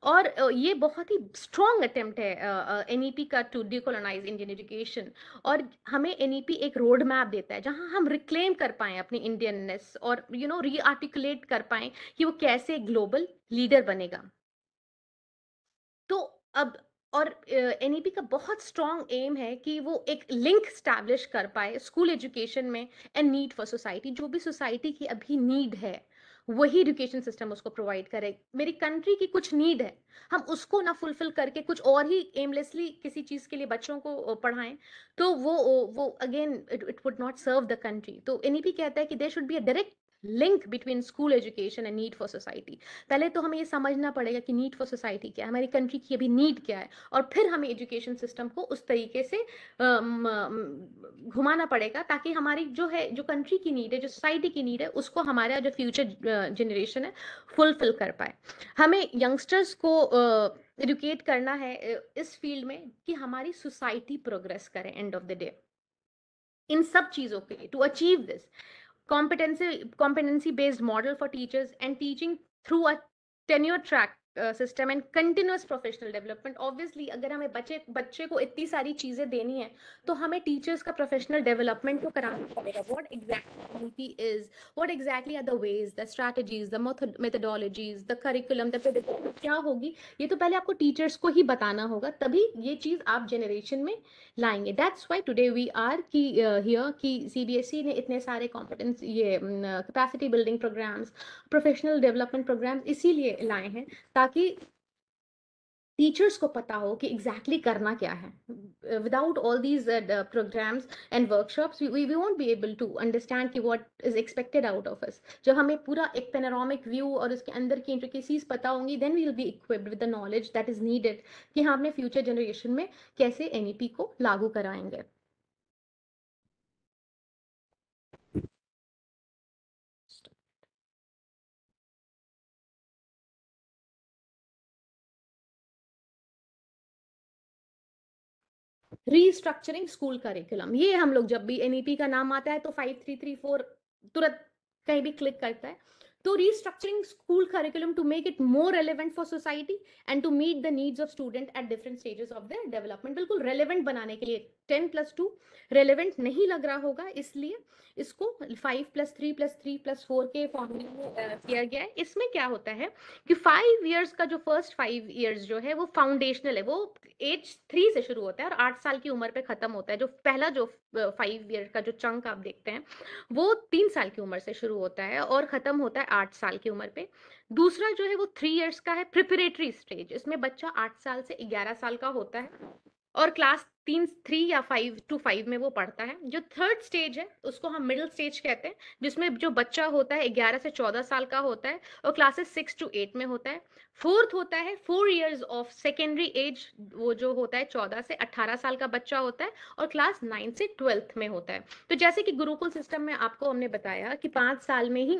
और ये बहुत ही स्ट्रॉन्ग अटेम्प्ट है एनईपी का टू डिकोलोनाइज इंडियन एजुकेशन। और हमें एनईपी एक रोड मैप देता है जहां हम रिक्लेम कर पाए अपनी इंडियननेस, और रीआर्टिकुलेट कर पाए कि वो कैसे ग्लोबल लीडर बनेगा। तो अब, और एनईपी का बहुत स्ट्रॉन्ग एम है कि वो एक लिंक स्टैब्लिश कर पाए स्कूल एजुकेशन में एंड नीड फॉर सोसाइटी, जो भी सोसाइटी की अभी नीड है वही एजुकेशन सिस्टम उसको प्रोवाइड करे। मेरी कंट्री की कुछ नीड है, हम उसको ना फुलफिल करके कुछ और ही एमलेसली किसी चीज के लिए बच्चों को पढ़ाएं, तो वो again it would not serve the country. तो एनईपी कहता है कि there should be a direct link between school education and need for society. पहले तो हमें ये समझना पड़ेगा कि नीड फॉर सोसाइटी क्या है, हमारी कंट्री की अभी नीड क्या है, और फिर हमें एजुकेशन सिस्टम को उस तरीके से घुमाना पड़ेगा, ताकि हमारी जो है, जो कंट्री की नीड है, जो सोसाइटी की नीड है, उसको हमारा जो फ्यूचर जनरेशन है फुलफिल कर पाए। हमें यंगस्टर्स को एजुकेट करना है इस फील्ड में कि हमारी सोसाइटी प्रोग्रेस करे एंड ऑफ द डे, इन सब चीजों के लिए, to achieve this competency based model for teachers and teaching through a tenure track system and continuous professional development। obviously अगर हमें बच्चे को इतनी सारी चीजें देनी है, तो हमें टीचर्स का प्रोफेशनल डेवलपमेंट को कराना पड़ेगा। what exactly is, what exactly are the ways, the strategies, the methodologies, the curriculum, the pedagogy क्या होगी, ये तो पहले आपको टीचर्स को ही बताना होगा, तभी ये चीज आप जनरेशन में लाएंगे। That's why today we are key here कि सीबीएसई ने इतने सारे कॉम्पिटेंस, ये capacity building programs, professional development programs इसीलिए लाए हैं, ताकि टीचर्स को पता हो कि एग्जैक्टली करना क्या है। Without all these programmes and workshops we won't be able to understand कि what is expected out of us. जब हमें पूरा एक पेनोरामिक व्यू और उसके अंदर की इंट्रिकेसीज पता होंगी, then we will be equipped with the knowledge that is needed कि हम अपने फ्यूचर जनरेशन में कैसे एनईपी को लागू कराएंगे। रीस्ट्रक्चरिंग स्कूल करिकुलम, ये हम लोग जब भी एनईपी का नाम आता है तो 5334 तुरंत कहीं भी क्लिक करता है। तो restructuring school curriculum to make it more relevant for society and to meet the needs of student at different stages of their development, बिल्कुल रेलेवेंट बनाने के लिए 10+2 रेलेवेंट नहीं लग रहा होगा, इसलिए इसको 5+3+3+4 के फॉर्मूले में किया गया है। इसमें क्या होता है कि 5 इयर्स का जो फर्स्ट 5 इयर्स जो है वो फाउंडेशनल है, वो एज 3 से शुरू होता है और 8 साल की उम्र पे खत्म होता है। जो पहला जो 5 ईयर का जो चंक आप देखते हैं वो 3 साल की उम्र से शुरू होता है और खत्म होता है 8 साल की उम्र पे। दूसरा जो है वो 3 इयर्स का है, प्रिपरेटरी स्टेज। इसमें बच्चा 8 साल से 11 साल का होता है और क्लास 3 या 5 में वो पढ़ता है। जो थर्ड स्टेज है उसको हम मिडिल स्टेज कहते हैं, जिसमें जो बच्चा होता है 11 से 14 साल का होता है और क्लासेस 6 to 8 में होता है। फोर्थ होता है 4 इयर्स ऑफ सेकेंडरी एज, वो जो होता है 14 से 18 साल का बच्चा होता है और क्लास 9 से 12 में होता है। तो जैसे कि गुरुकुल सिस्टम में आपको हमने बताया कि 5 साल में ही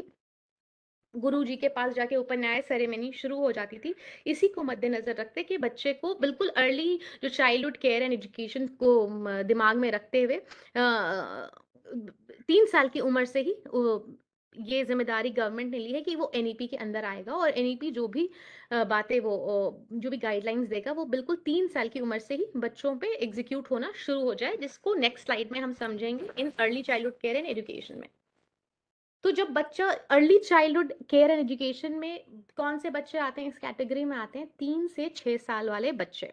गुरु जी के पास जाके उपन्याय सेरेमनी शुरू हो जाती थी, इसी को मद्देनजर रखते कि बच्चे को बिल्कुल अर्ली जो चाइल्डहुड केयर एंड एजुकेशन को दिमाग में रखते हुए 3 साल की उम्र से ही ये जिम्मेदारी गवर्नमेंट ने ली है कि वो एनईपी के अंदर आएगा और एनईपी जो भी बातें वो जो भी गाइडलाइंस देगा वो बिल्कुल 3 साल की उम्र से ही बच्चों पे एग्जीक्यूट होना शुरू हो जाए, जिसको नेक्स्ट स्लाइड में हम समझेंगे in early childhood care and education में। तो जब बच्चा early childhood care and education में कौन से बच्चे आते हैं, इस कैटेगरी में आते हैं 3 से 6 साल वाले बच्चे।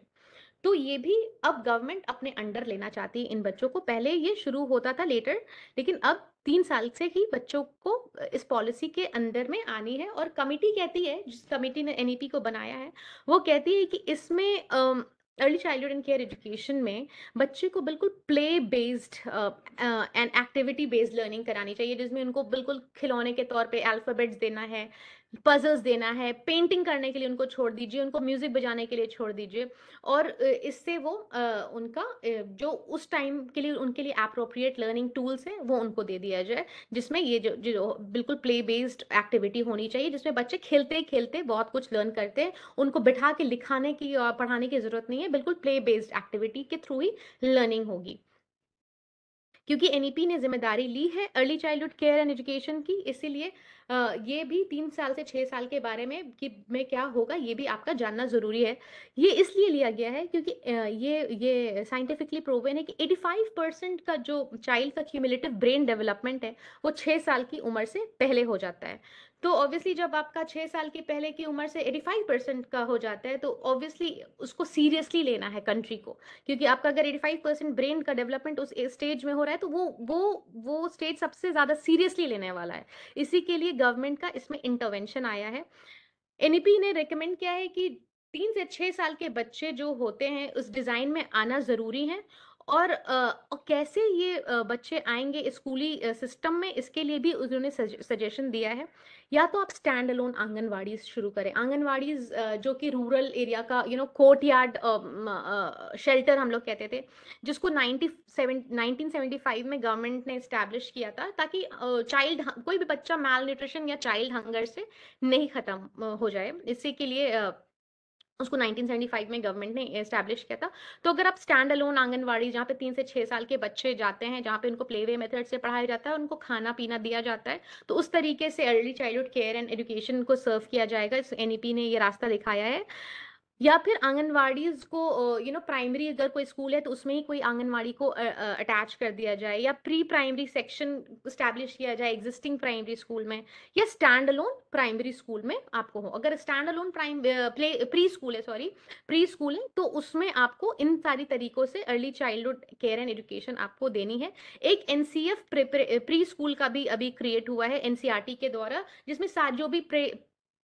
तो ये भी अब गवर्नमेंट अपने अंडर लेना चाहती है इन बच्चों को। पहले ये शुरू होता था लेटर, लेकिन अब 3 साल से ही बच्चों को इस पॉलिसी के अंडर में आनी है। और कमिटी कहती है, जिस कमिटी ने एनईपी को बनाया है, वो कहती है कि इसमें early childhood and care education में बच्चे को बिल्कुल play based and activity based learning करानी चाहिए, जिसमें उनको बिल्कुल खिलौने के तौर पे अल्फाबेट्स देना है, पजल्स देना है, पेंटिंग करने के लिए उनको छोड़ दीजिए, उनको म्यूजिक बजाने के लिए छोड़ दीजिए। और इससे वो उनका जो उस टाइम के लिए उनके लिए एप्रोप्रिएट लर्निंग टूल्स हैं वो उनको दे दिया जाए, जिसमें ये जो जो बिल्कुल प्ले बेस्ड एक्टिविटी होनी चाहिए, जिसमें बच्चे खेलते खेलते बहुत कुछ लर्न करते हैं। उनको बिठा के लिखाने की और पढ़ाने की जरूरत नहीं है, बिल्कुल प्ले बेस्ड एक्टिविटी के थ्रू ही लर्निंग होगी। क्योंकि एनईपी ने जिम्मेदारी ली है early childhood care and education की, इसीलिए ये भी 3 साल से 6 साल के बारे में कि में क्या होगा ये भी आपका जानना जरूरी है। ये इसलिए लिया गया है क्योंकि ये साइंटिफिकली प्रूवन है कि 85% का जो चाइल्ड का क्यूमुलेटिव ब्रेन डेवलपमेंट है वो 6 साल की उम्र से पहले हो जाता है। तो ऑब्वियसली जब आपका 6 साल की पहले की उम्र से 85% का हो जाता है, तो ऑब्वियसली उसको सीरियसली लेना है कंट्री को। क्योंकि आपका अगर 85% ब्रेन का डेवलपमेंट उस स्टेज में हो रहा है, तो वो स्टेज सबसे ज्यादा सीरियसली लेने वाला है। इसी के लिए गवर्नमेंट का इसमें इंटरवेंशन आया है। एनईपी ने रेकमेंड किया है कि 3 से 6 साल के बच्चे जो होते हैं उस डिजाइन में आना जरूरी है। और कैसे ये बच्चे आएंगे स्कूली सिस्टम में, इसके लिए भी उन्होंने सजेशन दिया है। या तो आप स्टैंड अलोन आंगनवाड़ी शुरू करें। आंगनवाड़ी जो कि रूरल एरिया का कोर्ट यार्ड शेल्टर हम लोग कहते थे, जिसको 1975 में गवर्नमेंट ने स्टैब्लिश किया था, ताकि चाइल्ड कोई भी बच्चा माल न्यूट्रिशन या चाइल्ड हंगर से नहीं खत्म हो जाए। इसी के लिए उसको 1975 में गवर्नमेंट ने एस्टैब्लिश किया था। तो अगर आप स्टैंड अलोन आंगनवाड़ी, जहाँ पे 3 से 6 साल के बच्चे जाते हैं, जहाँ पे उनको प्ले वे मेथड से पढ़ाया जाता है, उनको खाना पीना दिया जाता है, तो उस तरीके से early childhood care and education को सर्व किया जाएगा। इस एनईपी ने ये रास्ता दिखाया है। या फिर आंगनवाड़ीज को प्राइमरी अगर कोई स्कूल है तो उसमें ही कोई आंगनवाड़ी को अटैच कर दिया जाए, या प्री प्राइमरी सेक्शन स्टैब्लिश किया जाए एग्जिस्टिंग प्राइमरी स्कूल में, या स्टैंड अलोन प्राइमरी स्कूल में आपको हो। अगर स्टैंड अलोन प्री स्कूल है, सॉरी, प्री स्कूल है, तो उसमें आपको इन सारी तरीकों से early childhood care and education आपको देनी है। एक एनसीएफ प्री स्कूल का भी अभी क्रिएट हुआ है एनसीईआरटी के द्वारा, जिसमें जो भी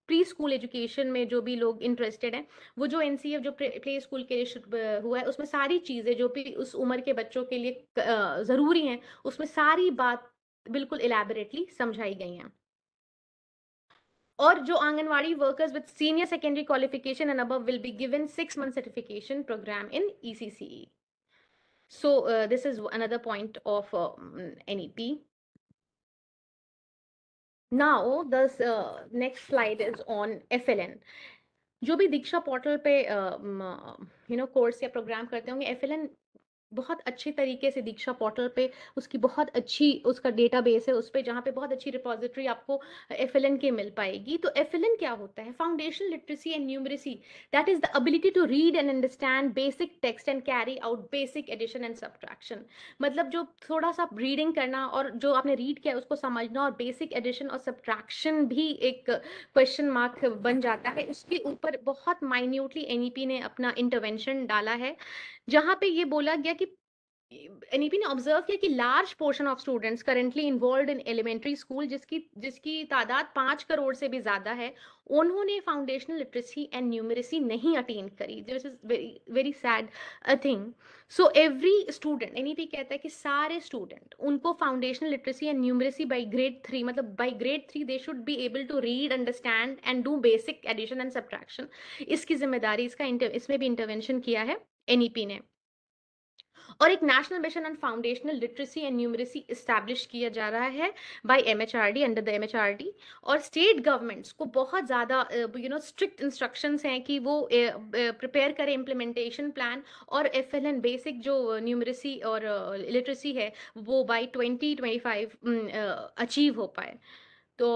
प्री स्कूल एजुकेशन में जो भी लोग इंटरेस्टेड हैं, वो जो एनसीएफ जो प्ले स्कूल के लिए हुआ है, उसमें सारी चीजें जो भी उस उम्र के बच्चों के लिए जरूरी हैं, उसमें सारी बात बिल्कुल इलेबोरेटली समझाई गई हैं। और जो anganwadi workers with senior secondary qualification and above will be given 6 month certification program in ECCE. So this is another point of NEP. Now the next slide is on FLN. जो भी दीक्षा पोर्टल पे course या programme करते होंगे, FLN बहुत अच्छी तरीके से दीक्षा पोर्टल पे उसकी बहुत अच्छी उसका डेटाबेस है उस पे, जहाँ पे बहुत अच्छी रिपोजिटरी आपको एफएलएन के मिल पाएगी। तो एफएलएन क्या होता है? Foundational literacy and numeracy, that is the ability to read and understand basic text and carry out basic addition and subtraction. मतलब जो थोड़ा सा रीडिंग करना और जो आपने रीड किया उसको समझना, और बेसिक एडिशन और सब्ट्रैक्शन भी एक क्वेश्चन मार्क बन जाता है, उसके ऊपर बहुत माइन्यूटली एनईपी ने अपना इंटरवेंशन डाला है। जहां पे ये बोला गया कि एनईपी ने ऑब्जर्व किया कि large portion of students currently involve in elementary school, जिसकी जिसकी तादाद 5 करोड़ से भी ज्यादा है, उन्होंने फाउंडेशनल लिटरेसी एंड न्यूमरेसी नहीं अटेन करी। This is very very sad thing. So every student, NEP कहता है कि सारे स्टूडेंट उनको foundational literacy and numeracy by grade 3, मतलब by grade 3 they should be able to read, understand and do basic addition and subtraction. इसकी जिम्मेदारी, इसमें भी इंटरवेंशन किया है एनईपी ने। और एक national mission on foundational literacy and numeracy establish किया जा रहा है by MHRD, under the MHRD. और स्टेट गवर्नमेंट्स को बहुत ज़्यादा स्ट्रिक्ट इंस्ट्रक्शंस हैं कि वो प्रिपेयर करें इम्प्लीमेंटेशन प्लान, और एफएलएन बेसिक जो न्यूमरेसी और लिटरेसी है वो बाय 2025 अचीव हो पाए। तो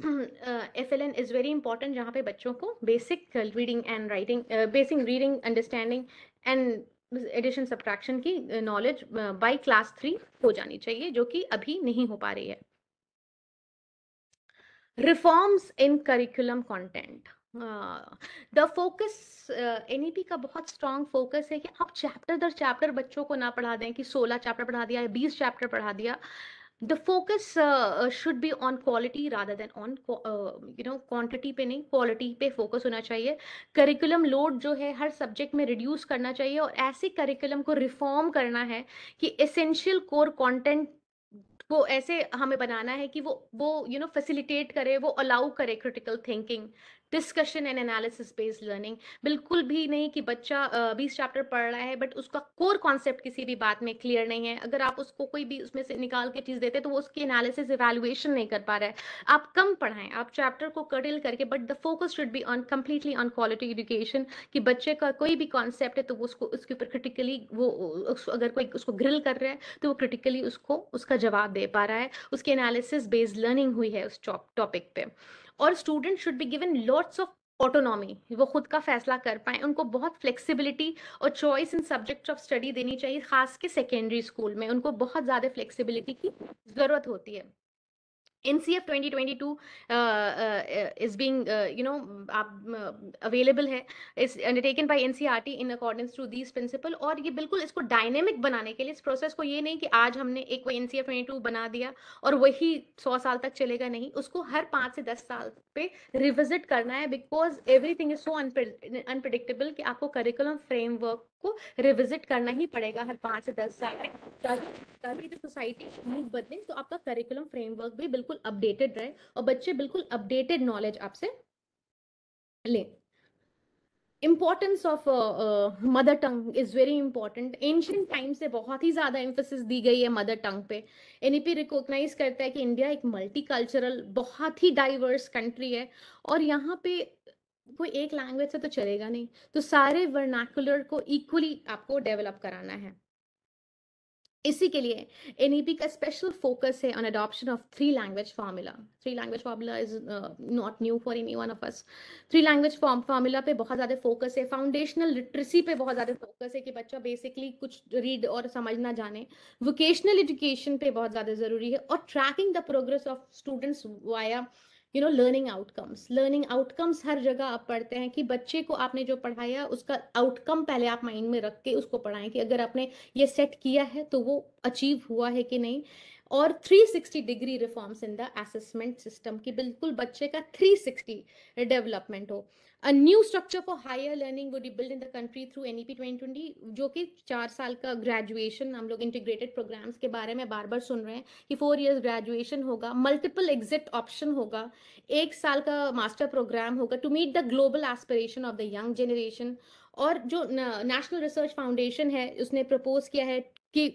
एफएलएन इज वेरी इंपॉर्टेंट, जहाँ पे बच्चों को basic reading and writing, basic reading understanding and addition subtraction की नॉलेज बाय क्लास 3 हो जानी चाहिए, जो कि अभी नहीं हो पा रही है। Reforms in curriculum content. The focus NEP का बहुत स्ट्रॉन्ग फोकस है कि आप चैप्टर दर चैप्टर बच्चों को ना पढ़ा दें कि 16 चैप्टर पढ़ा दिया या 20 चैप्टर पढ़ा दिया। The focus should be on quality rather than on quantity पे नहीं, क्वालिटी पे फोकस होना चाहिए। करिकुलम लोड जो है हर सब्जेक्ट में रिड्यूस करना चाहिए और ऐसे करिकुलम को रिफॉर्म करना है कि एसेंशियल कोर कंटेंट वो ऐसे हमें बनाना है कि वो फैसिलिटेट करे, वो अलाउ करे critical thinking, discussion and analysis based learning. बिल्कुल भी नहीं कि बच्चा 20 चैप्टर पढ़ रहा है बट उसका कोर कॉन्सेप्ट किसी भी बात में क्लियर नहीं है। अगर आप उसको कोई भी उसमें से निकाल के चीज देते तो वो उसकी एनालिसिस इवैल्यूएशन नहीं कर पा रहा है। आप कम पढ़ाएं, आप चैप्टर को कटिल करके, but the focus should be on completely on quality education. कि बच्चे का कोई भी कॉन्सेप्ट है तो वो उसको उसके ऊपर क्रिटिकली अगर कोई उसको ग्रिल कर रहा है तो वो क्रिटिकली उसको उसका जवाब दे पा रहा है, उसकी एनालिसिस बेस्ड लर्निंग हुई है उस टॉपिक पे। और student should be given lots of autonomy, वो खुद का फैसला कर पाए, उनको बहुत फ्लेक्सिबिलिटी और choice in subject of study देनी चाहिए। खास के सेकेंडरी स्कूल में उनको बहुत ज़्यादा फ्लेक्सिबिलिटी की ज़रूरत होती है। NCF 2022 is being available है, is undertaken by NCERT in accordance to these principle। और ये बिल्कुल इसको डायनेमिक बनाने के लिए, इस प्रोसेस को ये नहीं कि आज हमने एक कोई NCF 22 बना दिया और वही 100 साल तक चलेगा, नहीं, उसको हर 5 से 10 साल पे रिविजिट करना है। Because everything is so unpredictable कि आपको करिकुलम फ्रेमवर्क को रिविजिट करना ही पड़ेगा हर 5 से 10 साल में, ताकि जो सोसाइटी नीड बदले तो आपका करिकुलम फ्रेमवर्क भी बिल्कुल अपडेटेड रहे और बच्चे बिल्कुल अपडेटेड नॉलेज आपसे लें। Importance of mother tongue is very important. Ancient time से बहुत ही ज्यादा एम्फोसिस दी गई है मदर टंग पे। एनईपी रिकॉग्नाइज करता है कि इंडिया एक मल्टी कल्चरल बहुत ही डाइवर्स कंट्री है और यहाँ पे कोई एक लैंग्वेज से तो चलेगा नहीं, तो सारे वर्नाकुलर को इक्वली आपको डेवलप कराना है। इसी के लिए एनईपी का स्पेशल फोकस है on adoption of three language formula. Three language formula is not new for any one of us. Three language formula पे बहुत ज़्यादा फोकस है। फाउंडेशनल लिटरेसी पे बहुत ज़्यादा फोकस है कि बच्चा बेसिकली कुछ रीड और समझना जाने। वोकेशनल एजुकेशन पे बहुत ज़्यादा ज़रूरी है और tracking the progress of students via learning outcomes. Learning outcomes हर जगह आप पढ़ते हैं कि बच्चे को आपने जो पढ़ाया उसका आउटकम पहले आप माइंड में रख के उसको पढ़ाएं कि अगर आपने ये सेट किया है तो वो अचीव हुआ है कि नहीं। और 360 degree reforms in the assessment system की बिल्कुल बच्चे का 360 डेवलपमेंट हो। A new structure for higher learning would be build in the country through NEP 2020, जो कि 4 साल का ग्रेजुएशन, हम लोग इंटीग्रेटेड प्रोग्राम्स के बारे में बार बार सुन रहे हैं कि 4 इयर्स ग्रेजुएशन होगा, मल्टीपल एग्जिट ऑप्शन होगा, 1 साल का मास्टर प्रोग्राम होगा to meet the global aspiration of the young generation. और जो नेशनल रिसर्च फाउंडेशन है उसने प्रपोज किया है कि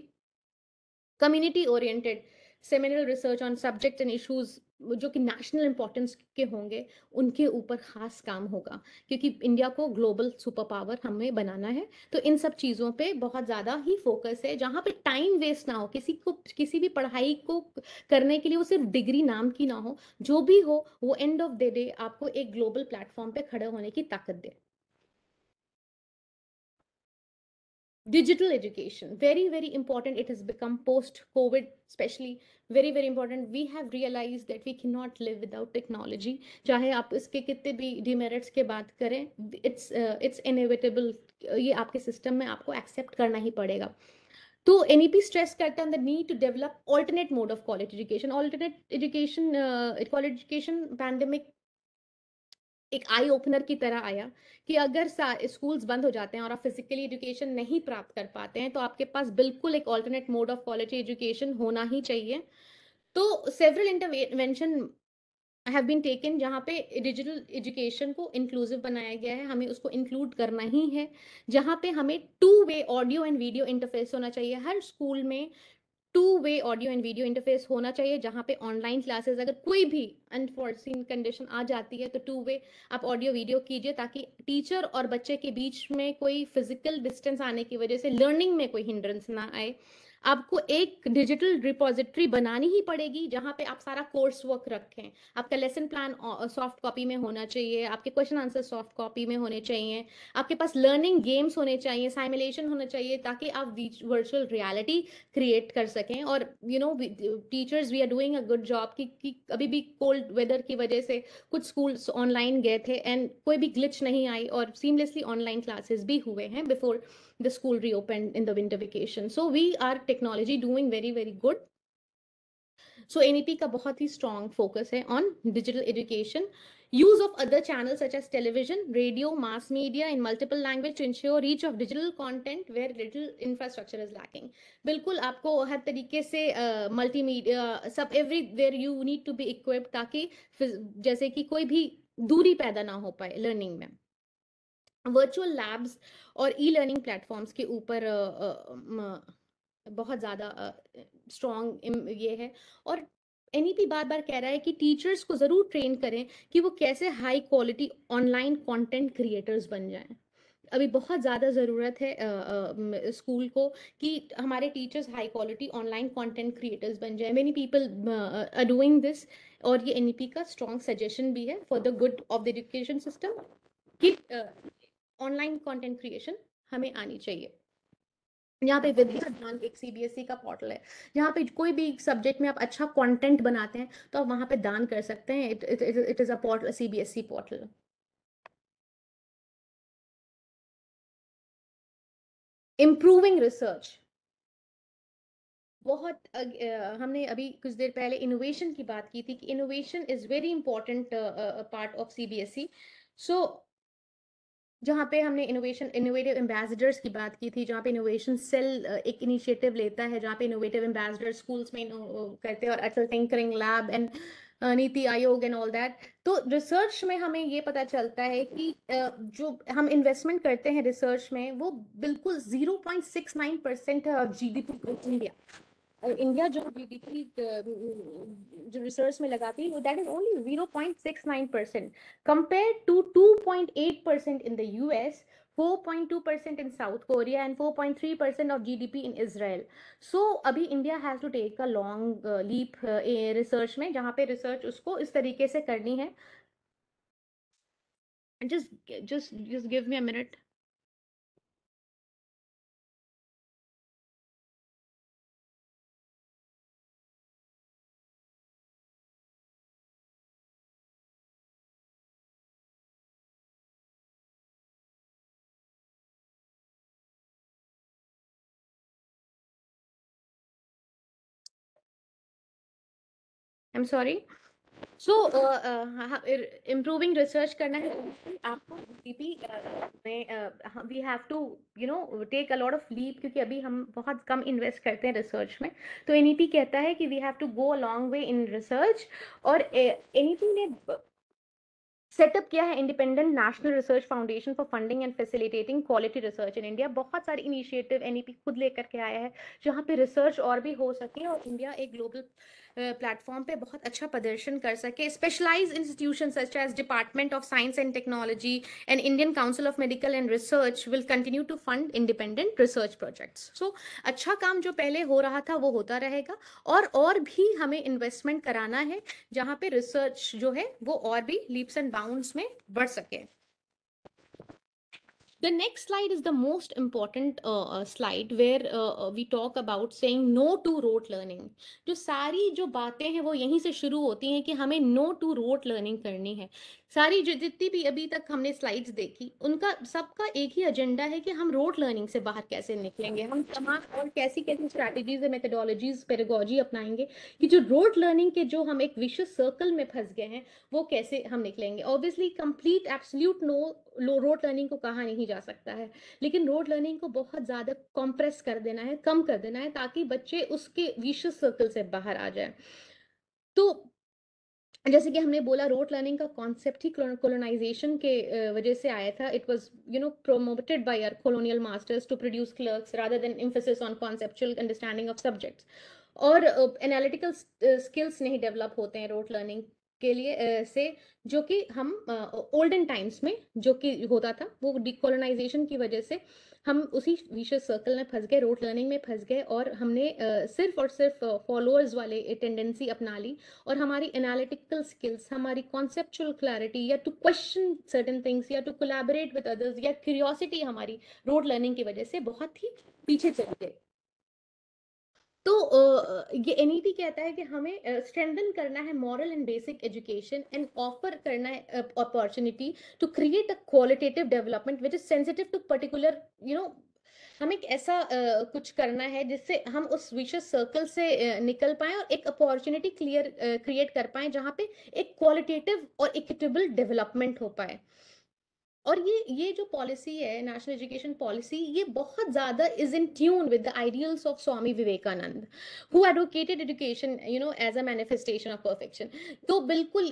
community oriented seminal research on subject and issues जो कि नेशनल इंपॉर्टेंस के होंगे उनके ऊपर खास काम होगा, क्योंकि इंडिया को ग्लोबल सुपर पावर हमें बनाना है। तो इन सब चीज़ों पे बहुत ज़्यादा ही फोकस है, जहाँ पे टाइम वेस्ट ना हो, किसी को किसी भी पढ़ाई को करने के लिए वो सिर्फ डिग्री नाम की ना हो, जो भी हो वो एंड ऑफ द डे आपको एक ग्लोबल प्लेटफॉर्म पे खड़े होने की ताकत दे। Digital education, very very important. It has become post covid especially very very important. We have realized that we cannot live without technology, चाहे आप इसके कितने भी demerits के बात करें, it's inevitable, ये आपके सिस्टम में आपको एक्सेप्ट करना ही पड़ेगा। तो एनईपी स्ट्रेस करता है the need to develop alternate mode of college education. Alternate education, college education pandemic एक आई ओपनर की तरह आया कि अगर स्कूल्स बंद हो जाते हैं और आप फिजिकली एजुकेशन नहीं प्राप्त कर पाते हैं तो आपके पास बिल्कुल एक alternate mode of quality education होना ही चाहिए। तो several intervention have been taken जहाँ पे डिजिटल एजुकेशन को इंक्लूसिव बनाया गया है, हमें उसको इंक्लूड करना ही है। जहाँ पे हमें two way audio and video interface होना चाहिए हर स्कूल में। Two way audio and video interface होना चाहिए, जहाँ पे ऑनलाइन क्लासेस अगर कोई भी अनफॉर्सीन कंडीशन आ जाती है तो टू वे आप ऑडियो वीडियो कीजिए, ताकि टीचर और बच्चे के बीच में कोई फिजिकल डिस्टेंस आने की वजह से लर्निंग में कोई हिंड्रेंस ना आए। आपको एक डिजिटल रिपोजिटरी बनानी ही पड़ेगी जहां पे आप सारा कोर्स वर्क रखें। आपका लेसन प्लान सॉफ्ट कॉपी में होना चाहिए, आपके क्वेश्चन आंसर सॉफ्ट कॉपी में होने चाहिए, आपके पास लर्निंग गेम्स होने चाहिए, साइमुलेशन होना चाहिए, ताकि आप वर्चुअल रियलिटी क्रिएट कर सकें। और teachers we are doing a good job कि अभी भी कोल्ड वेदर की वजह से कुछ स्कूल्स ऑनलाइन गए थे एंड कोई भी ग्लिच नहीं आई और सीमलेसली ऑनलाइन क्लासेस भी हुए हैं before the school reopened in the winter vacation. So we are technology doing very very good. So NEP का बहुत ही strong focus है on digital education, use of other channels such as television, radio, mass media in multiple language to ensure reach of digital content where little infrastructure is lacking. बिल्कुल आपको हर तरीके से multimedia सब everywhere you need to be equipped, ताकि जैसे कि कोई भी दूरी पैदा ना हो पाए लर्निंग में। वर्चुअल लैब्स और ई लर्निंग प्लेटफॉर्म्स के ऊपर बहुत ज़्यादा स्ट्रॉन्ग ये है। और एनईपी बार बार कह रहा है कि टीचर्स को ज़रूर ट्रेन करें कि वो कैसे high quality online content creators बन जाएं। अभी बहुत ज़्यादा ज़रूरत है स्कूल को कि हमारे teachers high quality online content creators बन जाएं। Many people are doing this, और ये एनईपी का स्ट्रॉन्ग सजेशन भी है for the good of the education system कि ऑनलाइन कंटेंट क्रिएशन हमें आनी चाहिए। यहाँ पे विद्या दान एक सीबीएसई का पोर्टल है, जहाँ पे कोई भी सब्जेक्ट में आप अच्छा कंटेंट बनाते हैं तो आप वहां पे दान कर सकते हैं। It is a portal, CBSE portal. Improving research, बहुत हमने अभी कुछ देर पहले इनोवेशन की बात की थी कि innovation is very important part of CBSE. So जहाँ पे हमने इनोवेटिव एम्बेसडर्स की बात की थी, जहाँ पे इनोवेशन सेल एक इनिशिएटिव लेता है, जहाँ पे इनोवेटिव एम्बेसडर स्कूल्स में करते हैं, और अटल tinkering lab and NITI Aayog and all that. तो रिसर्च में हमें ये पता चलता है कि जो हम इन्वेस्टमेंट करते हैं रिसर्च में, वो बिल्कुल 0.69% जीडीपी इंडिया, इंडिया जो जीडीपी जो रिसर्च में लगाती है, that is only 0.69% compare to 2.8% in the US, 4.2% in South Korea, and 4.3% of GDP in Israel. So अभी India has to take a long leap research में, जहाँ पे रिसर्च उसको इस तरीके से करनी है। Just give me a minute. I'm sorry. So improving research करना है आपको जीपी में। We have to take a lot of leap, क्योंकि अभी हम बहुत कम इन्वेस्ट करते हैं रिसर्च में। तो एनईपी कहता है कि we have to go a long way in research. और एनईपी ने सेटअप किया है independent national research foundation for funding and facilitating quality research in India. बहुत सारे इनिशिएटिव एनईपी खुद लेकर के आया है, जहाँ पे रिसर्च और भी हो सके और इंडिया एक ग्लोबल प्लेटफॉर्म पे बहुत अच्छा प्रदर्शन कर सके। Specialised institution such as department of science and technology and Indian council of medical and research will continue to fund independent research projects. So अच्छा काम जो पहले हो रहा था वो होता रहेगा, और भी हमें इन्वेस्टमेंट कराना है, जहाँ पे रिसर्च जो है वो और भी लीप्स एंड बाउंड्स में बढ़ सके। The next slide is the most important slide where we talk about saying no to rote learning. जो सारी जो बातें हैं वो यहीं से शुरू होती हैं कि हमें no to rote learning करनी है। सारी जो जितनी भी अभी तक हमने स्लाइड्स देखी, उनका सबका एक ही एजेंडा है कि हम रोट लर्निंग से बाहर कैसे निकलेंगे, हम तमाम और कैसी कैसी स्ट्रैटेजीज और मेथडोलॉजीज पेडागोजी अपनाएंगे कि जो रोट लर्निंग के जो हम एक विशियस सर्कल में फंस गए हैं वो कैसे हम निकलेंगे। Obviously complete absolute no rote learning को कहा नहीं जा सकता है, लेकिन रोड लर्निंग को बहुत ज्यादा कॉम्प्रेस कर देना है, कम कर देना है, ताकि बच्चे उसके विशियस सर्कल से बाहर आ जाए। तो जैसे कि हमने बोला, रोड लर्निंग का कॉन्सेप्ट ही कोलोनाइजेशन के वजह से आया था। It was promoted by our colonial masters to produce clerks rather than emphasis on conceptual understanding of subjects. और एनालिटिकल स्किल्स नहीं डेवलप होते हैं रोड लर्निंग के लिए से जो कि हम ओल्डन टाइम्स में जो कि होता था, वो डिकोलोनाइजेशन की वजह से हम उसी विशेष सर्कल में फंस गए, रोट लर्निंग में फंस गए, और हमने सिर्फ और सिर्फ फॉलोअर्स वाले टेंडेंसी अपना ली, और हमारी एनालिटिकल स्किल्स, हमारी कॉन्सेप्चुअल क्लैरिटी, या टू क्वेश्चन सर्टेन थिंग्स, या टू कोलैबोरेट विद अदर्स, या क्यूरियोसिटी हमारी रोट लर्निंग की वजह से बहुत ही पीछे चली गई। तो ये एनईपी कहता है कि हमें स्ट्रेंथन करना है moral and basic education, and offer करना है opportunity to create a qualitative development which is sensitive to particular हमें एक ऐसा कुछ करना है जिससे हम उस विशेष सर्कल से निकल पाए और एक अपॉर्चुनिटी क्रिएट कर पाए जहां पे एक क्वालिटेटिव और इक्विटेबल डेवलपमेंट हो पाए। और ये जो पॉलिसी है, नेशनल एजुकेशन पॉलिसी, ये बहुत ज्यादा is in tune with the ideals of Swami Vivekananda, who advocated education as a manifestation of perfection. तो बिल्कुल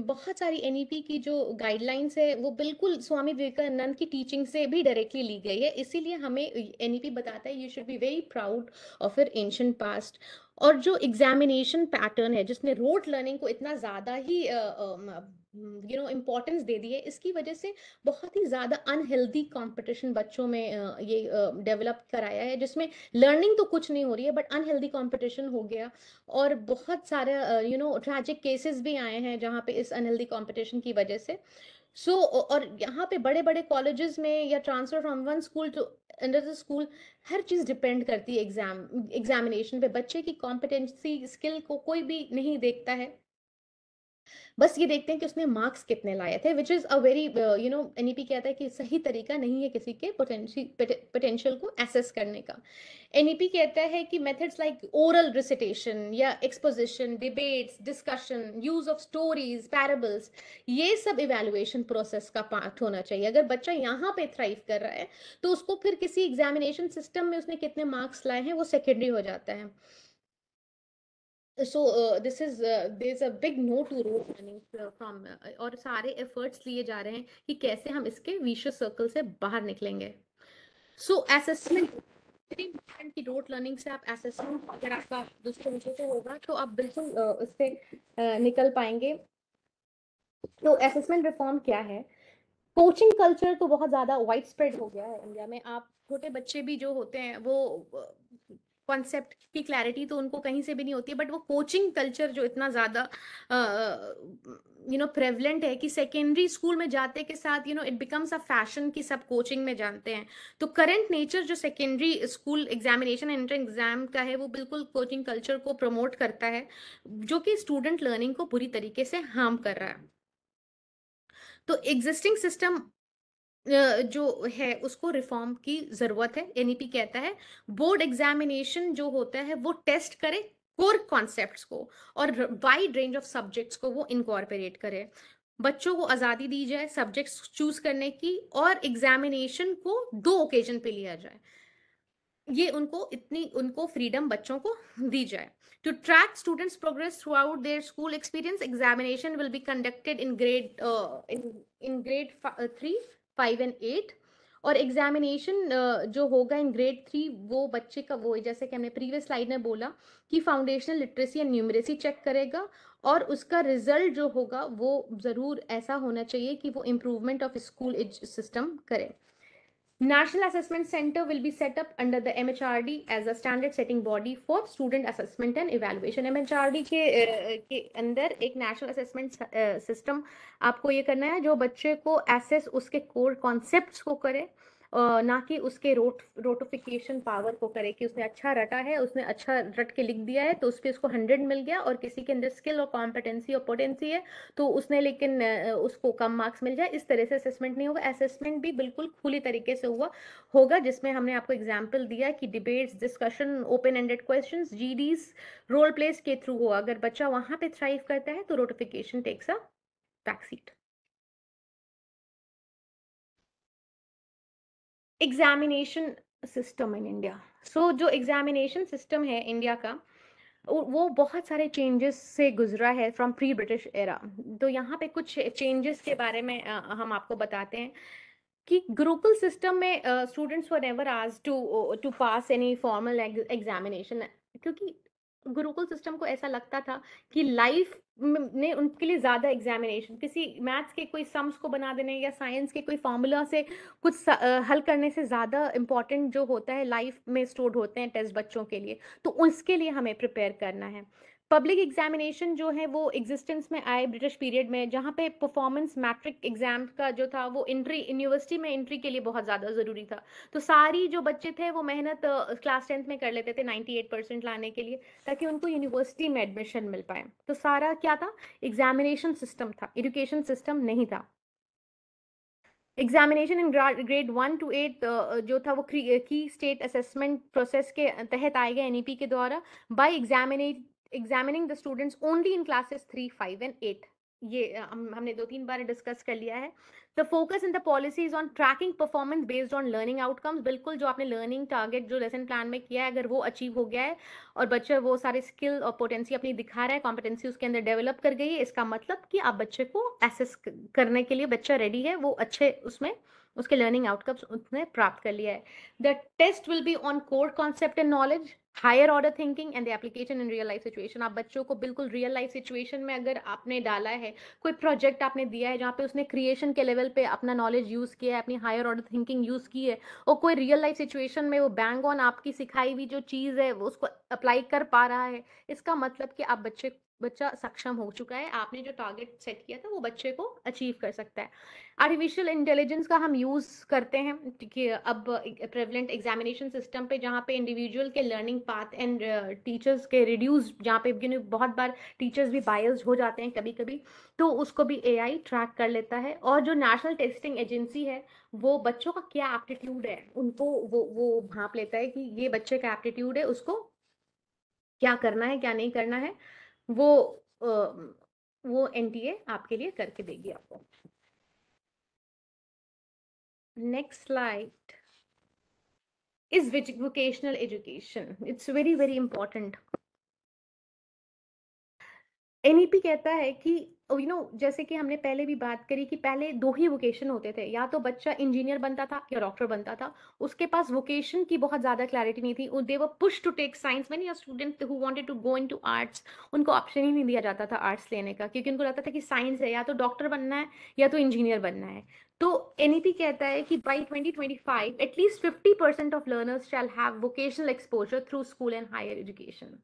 बहुत सारी एनईपी की जो गाइडलाइंस है वो बिल्कुल स्वामी विवेकानंद की टीचिंग से भी डायरेक्टली ली गई है। इसीलिए हमें एनईपी बताता है you should be very proud of your ancient past. और जो एग्जामिनेशन पैटर्न है जिसने रोट लर्निंग को इतना ज्यादा ही इम्पोर्टेंस दे दी है, इसकी वजह से बहुत ही ज़्यादा अनहेल्दी कंपटीशन बच्चों में ये डेवलप कराया है, जिसमें लर्निंग तो कुछ नहीं हो रही है बट अनहेल्दी कंपटीशन हो गया। और बहुत सारे ट्रैजिक केसेस भी आए हैं जहाँ पे इस अनहेल्दी कंपटीशन की वजह से। और यहाँ पे बड़े बड़े कॉलेजेस में या transfer from one school to under the school, हर चीज डिपेंड करती है एग्जामिनेशन पे। बच्चे की कॉम्पिटेंसी स्किल को कोई भी नहीं देखता है, बस ये देखते हैं कि उसने मार्क्स कितने लाए थे, which is a very NEP कहता है कि सही तरीका नहीं है किसी के पोटेंशियल को एसेस करने का। एनईपी कहता है कि मेथड्स लाइक ओरल रिसिटेशन या exposition, debates, discussion, use of stories, parables, ये सब इवेलुएशन प्रोसेस का पार्ट होना चाहिए। अगर बच्चा यहाँ पे थ्राइव कर रहा है तो उसको फिर किसी एग्जामिनेशन सिस्टम में उसने कितने मार्क्स लाए हैं वो सेकेंडरी हो जाता है। So this is there's a big no to road running from और सारे efforts लिए जा रहे हैं कि कैसे हम इसके vicious circle से बाहर निकलेंगे। So assessment very important कि रोड लर्निंग से आप असेसमेंट, अगर आपका दुष्प्रभाव से होगा तो आप बिल्कुल उससे निकल पाएंगे। तो असेसमेंट रिफॉर्म क्या है? कोचिंग कल्चर तो बहुत ज्यादा वाइड स्प्रेड हो गया है इंडिया में। आप छोटे बच्चे भी जो होते हैं वो कॉन्सेप्ट की क्लैरिटी तो उनको कहीं से भी नहीं होती है, बट वो कोचिंग कल्चर जो इतना ज्यादा प्रेवलेंट है कि सेकेंडरी स्कूल में जाते के साथ इट बिकम्स अ फैशन कि सब कोचिंग में जानते हैं। तो करंट नेचर जो secondary school examination entrance exam का है वो बिल्कुल कोचिंग कल्चर को प्रमोट करता है, जो कि स्टूडेंट लर्निंग को बुरी तरीके से हार्म कर रहा है। तो एग्जिस्टिंग सिस्टम जो है उसको रिफॉर्म की जरूरत है। एनईपी कहता है बोर्ड एग्जामिनेशन जो होता है वो टेस्ट करे कोर कॉन्सेप्ट्स को, और वाइड रेंज ऑफ सब्जेक्ट्स को वो इनकॉर्पोरेट करे। बच्चों को आजादी दी जाए सब्जेक्ट्स चूज करने की, और एग्जामिनेशन को 2 ओकेजन पे लिया जाए। ये उनको फ्रीडम बच्चों को दी जाए। To track students progress through their school experience, examination will be conducted in grade 3, 5 and 8। और एग्जामिनेशन जो होगा इन ग्रेड 3 वो बच्चे का वो जैसे कि हमने प्रीवियस स्लाइड में बोला कि foundational literacy and numeracy check करेगा, और उसका रिजल्ट जो होगा वो जरूर ऐसा होना चाहिए कि वो इम्प्रूवमेंट ऑफ स्कूल सिस्टम करे। National Assessment Center will be set up under the MHRD as a standard setting body for student assessment and evaluation. MHRD के अंदर एक नेशनल असेसमेंट सिस्टम आपको ये करना है जो बच्चे को एसेस उसके कोर कॉन्सेप्ट्स को करे, ना कि उसके रोटिफिकेशन पावर को करे कि उसने अच्छा रटा है, उसने अच्छा रट के लिख दिया है तो उस पर उसको 100 मिल गया, और किसी के अंदर स्किल और कॉम्पिटेंसी और पोटेंसी है तो उसने लेकिन उसको कम मार्क्स मिल जाए। इस तरह से असेसमेंट नहीं होगा। असेसमेंट भी बिल्कुल खुली तरीके से होगा जिसमें हमने आपको एग्जाम्पल दिया कि debates, discussion, open ended questions, GDs, role plays के थ्रू हो। अगर बच्चा वहां पे थ्राइव करता है तो notification takes a back seat. Examination system in India. So जो एग्जामिनेशन सिस्टम है इंडिया का वो बहुत सारे चेंजेस से गुजरा है फ्रॉम प्री ब्रिटिश एरा। तो यहाँ पे कुछ चेंजेस के बारे में हम आपको बताते हैं कि गुरुकुल सिस्टम में students were never asked to pass any formal examination, क्योंकि गुरुकुल सिस्टम को ऐसा लगता था कि लाइफ ने उनके लिए ज़्यादा एग्जामिनेशन, किसी मैथ्स के कोई सम्स को बना देने या साइंस के कोई फार्मूला से कुछ हल करने से ज़्यादा इम्पोर्टेंट जो होता है लाइफ में स्टोर्ड होते हैं टेस्ट बच्चों के लिए, तो उसके लिए हमें प्रिपेयर करना है। पब्लिक एग्जामिनेशन जो है वो एग्जिस्टेंस में आए ब्रिटिश पीरियड में, जहाँ पे परफॉर्मेंस मैट्रिक एग्जाम का जो था वो एंट्री यूनिवर्सिटी में एंट्री के लिए बहुत ज़्यादा ज़रूरी था। तो सारी जो बच्चे थे वो मेहनत क्लास 10th में कर लेते थे 98% लाने के लिए, ताकि उनको यूनिवर्सिटी में एडमिशन मिल पाए। तो सारा क्या था, एग्जामिनेशन सिस्टम था, एजुकेशन सिस्टम नहीं था। एग्जामिनेशन इन ग्रेड 1 to 8 जो था वो की स्टेट असेसमेंट प्रोसेस के तहत आएगा एनईपी के द्वारा, bye examining the students only in classes 3, 5 and 8। ये हमने 2-3 बार डिस्कस कर लिया है। The focus in the policy is on tracking performance based on learning outcomes. बिल्कुल जो आपने लर्निंग टारगेट जो लेसन प्लान में किया है, अगर वो अचीव हो गया है और बच्चा वो सारे स्किल और पोटेंसी अपनी दिखा रहा है, कॉम्पिटेंसी उसके अंदर डेवलप कर गई है, इसका मतलब कि आप बच्चे को एसेस करने के लिए बच्चा रेडी है, वो अच्छे उसमें उसके लर्निंग आउटकम्स उसने प्राप्त कर लिया है। The test will be on core concept and knowledge, higher order thinking and the application in real life situation. आप बच्चों को बिल्कुल रियल लाइफ सिचुएशन में अगर आपने डाला है, कोई प्रोजेक्ट आपने दिया है जहाँ पे उसने क्रिएशन के लेवल पे अपना नॉलेज यूज किया है, अपनी हायर ऑर्डर थिंकिंग यूज की है, और कोई रियल लाइफ सिचुएशन में वो बैंग ऑन आपकी सिखाई हुई जो चीज है वो उसको अप्लाई कर पा रहा है, इसका मतलब कि आप बच्चा सक्षम हो चुका है, आपने जो टारगेट सेट किया था वो बच्चे को अचीव कर सकता है। आर्टिफिशियल इंटेलिजेंस का हम यूज करते हैं कि अब प्रेवलेंट एग्जामिनेशन सिस्टम पे, जहाँ पे इंडिविजुअल के लर्निंग पाथ एंड टीचर्स के रिड्यूस, जहाँ पे बहुत बार टीचर्स भी बायस्ड हो जाते हैं कभी कभी, तो उसको भी एआई ट्रैक कर लेता है। और जो नेशनल टेस्टिंग एजेंसी है वो बच्चों का क्या एप्टीट्यूड है उनको वो भांप लेता है कि ये बच्चे का एप्टीट्यूड है, उसको क्या करना है क्या नहीं करना है, वो वो एनटीए आपके लिए करके देगी आपको। Next slide is vocational education. It's very very important. NEP कहता है कि जैसे कि हमने पहले भी बात करी कि पहले दो ही वोकेशन होते थे, या तो बच्चा इंजीनियर बनता था या डॉक्टर बनता था, उसके पास वोकेशन की बहुत ज्यादा क्लैरिटी नहीं थी, they were push to take science. Many student who wanted to go into arts, उनको ऑप्शन ही नहीं दिया जाता था आर्ट्स लेने का, क्योंकि उनको लगता था कि साइंस है या तो डॉक्टर बनना है या तो इंजीनियर बनना है। तो एनईपी कहता है कि by 2025 at least 50% of learners shall have vocational exposure through school and higher education,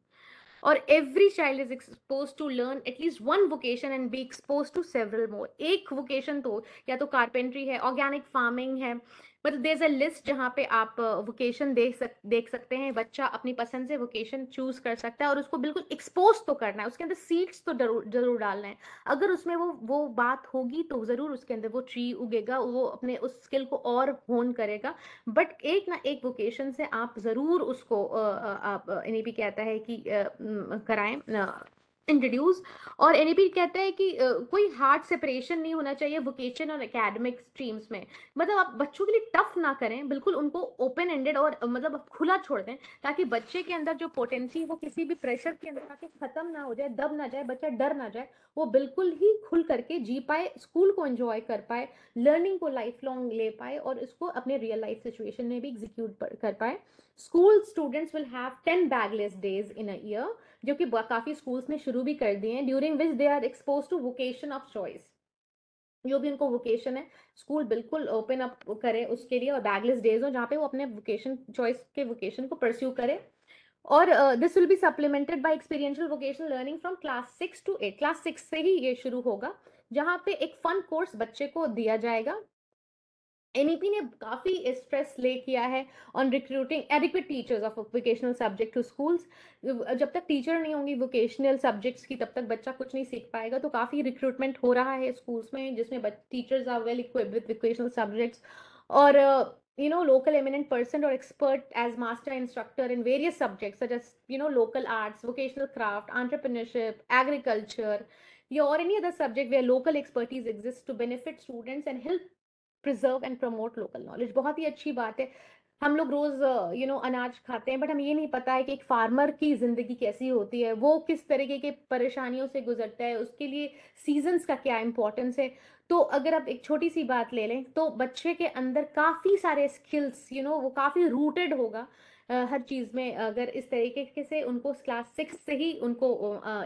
और every child is exposed to learn at least one vocation and be exposed to several more। एक vocation तो या तो carpentry है, organic farming है, मतलब there is a list जहाँ पे आप वोकेशन देख सकते हैं, बच्चा अपनी पसंद से वोकेशन चूज कर सकता है, और उसको बिल्कुल एक्सपोज तो करना है, उसके अंदर सीड्स तो जरूर डालना है। अगर उसमें वो बात होगी तो जरूर उसके अंदर वो ट्री उगेगा, वो अपने उस स्किल को और होन करेगा। बट एक ना एक वोकेशन से आप जरूर उसको आप एनईपी कहता है कि कराएं इंट्रोड्यूस। और एनईपी कहता है कि कोई हार्ड सेपरेशन नहीं होना चाहिए वोकेशन और एकेडमिक स्ट्रीम्स में, मतलब आप बच्चों के लिए टफ ना करें, बिल्कुल उनको ओपन एंडेड और मतलब खुला छोड़ दें, ताकि बच्चे के अंदर जो पोटेंसी वो किसी भी प्रेशर के अंदर आके खत्म ना हो जाए, दब ना जाए, बच्चा डर ना जाए, वो बिल्कुल ही खुल करके जी पाए, स्कूल को एंजॉय कर पाए, लर्निंग को लाइफ लॉन्ग ले पाए, और इसको अपने रियल लाइफ सिचुएशन में भी एग्जीक्यूट कर पाए। School students will have 10 bagless days in a year, जो कि काफी स्कूल्स ने शुरू भी कर दिए हैं, during which they are expose to vocation of choice. जो भी उनको वोकेशन है स्कूल बिल्कुल ओपन अप करे उसके लिए, और बैगलेस डेज हो जहाँ पे वो अपने वोकेशन चॉइस के वोकेशन को परस्यू करे। और this will be supplemented by experiential vocational learning from class 6 to 8। Class 6 से ही ये शुरू होगा, जहाँ पे एक फन कोर्स बच्चे को दिया जाएगा। एनईपी ने काफी स्ट्रेस ले किया है on recruiting adequate teachers of vocational subject to schools. जब तक टीचर नहीं होंगी वोकेशनल सब्जेक्ट्स की, तब तक बच्चा कुछ नहीं सीख पाएगा। तो काफी रिक्रूटमेंट हो रहा है स्कूल्स में, जिसमें teachers are well equipped with vocational subjects, और local eminent person or expert as master instructor in various subjects such as local arts, vocational craft, entrepreneurship, agriculture, or any other subject where local expertise exists to benefit students and help preserve and promote local knowledge. बहुत ही अच्छी बात है। हम लोग रोज अनाज खाते हैं, but हमें ये नहीं पता है कि एक फार्मर की जिंदगी कैसी होती है, वो किस तरीके के परेशानियों से गुजरता है, उसके लिए सीजन्स का क्या इंपॉर्टेंस है। तो अगर आप एक छोटी सी बात ले लें, तो बच्चे के अंदर काफी सारे स्किल्स वो काफी रूटेड होगा हर चीज़ में अगर इस तरीके से उनको क्लास 6 से ही उनको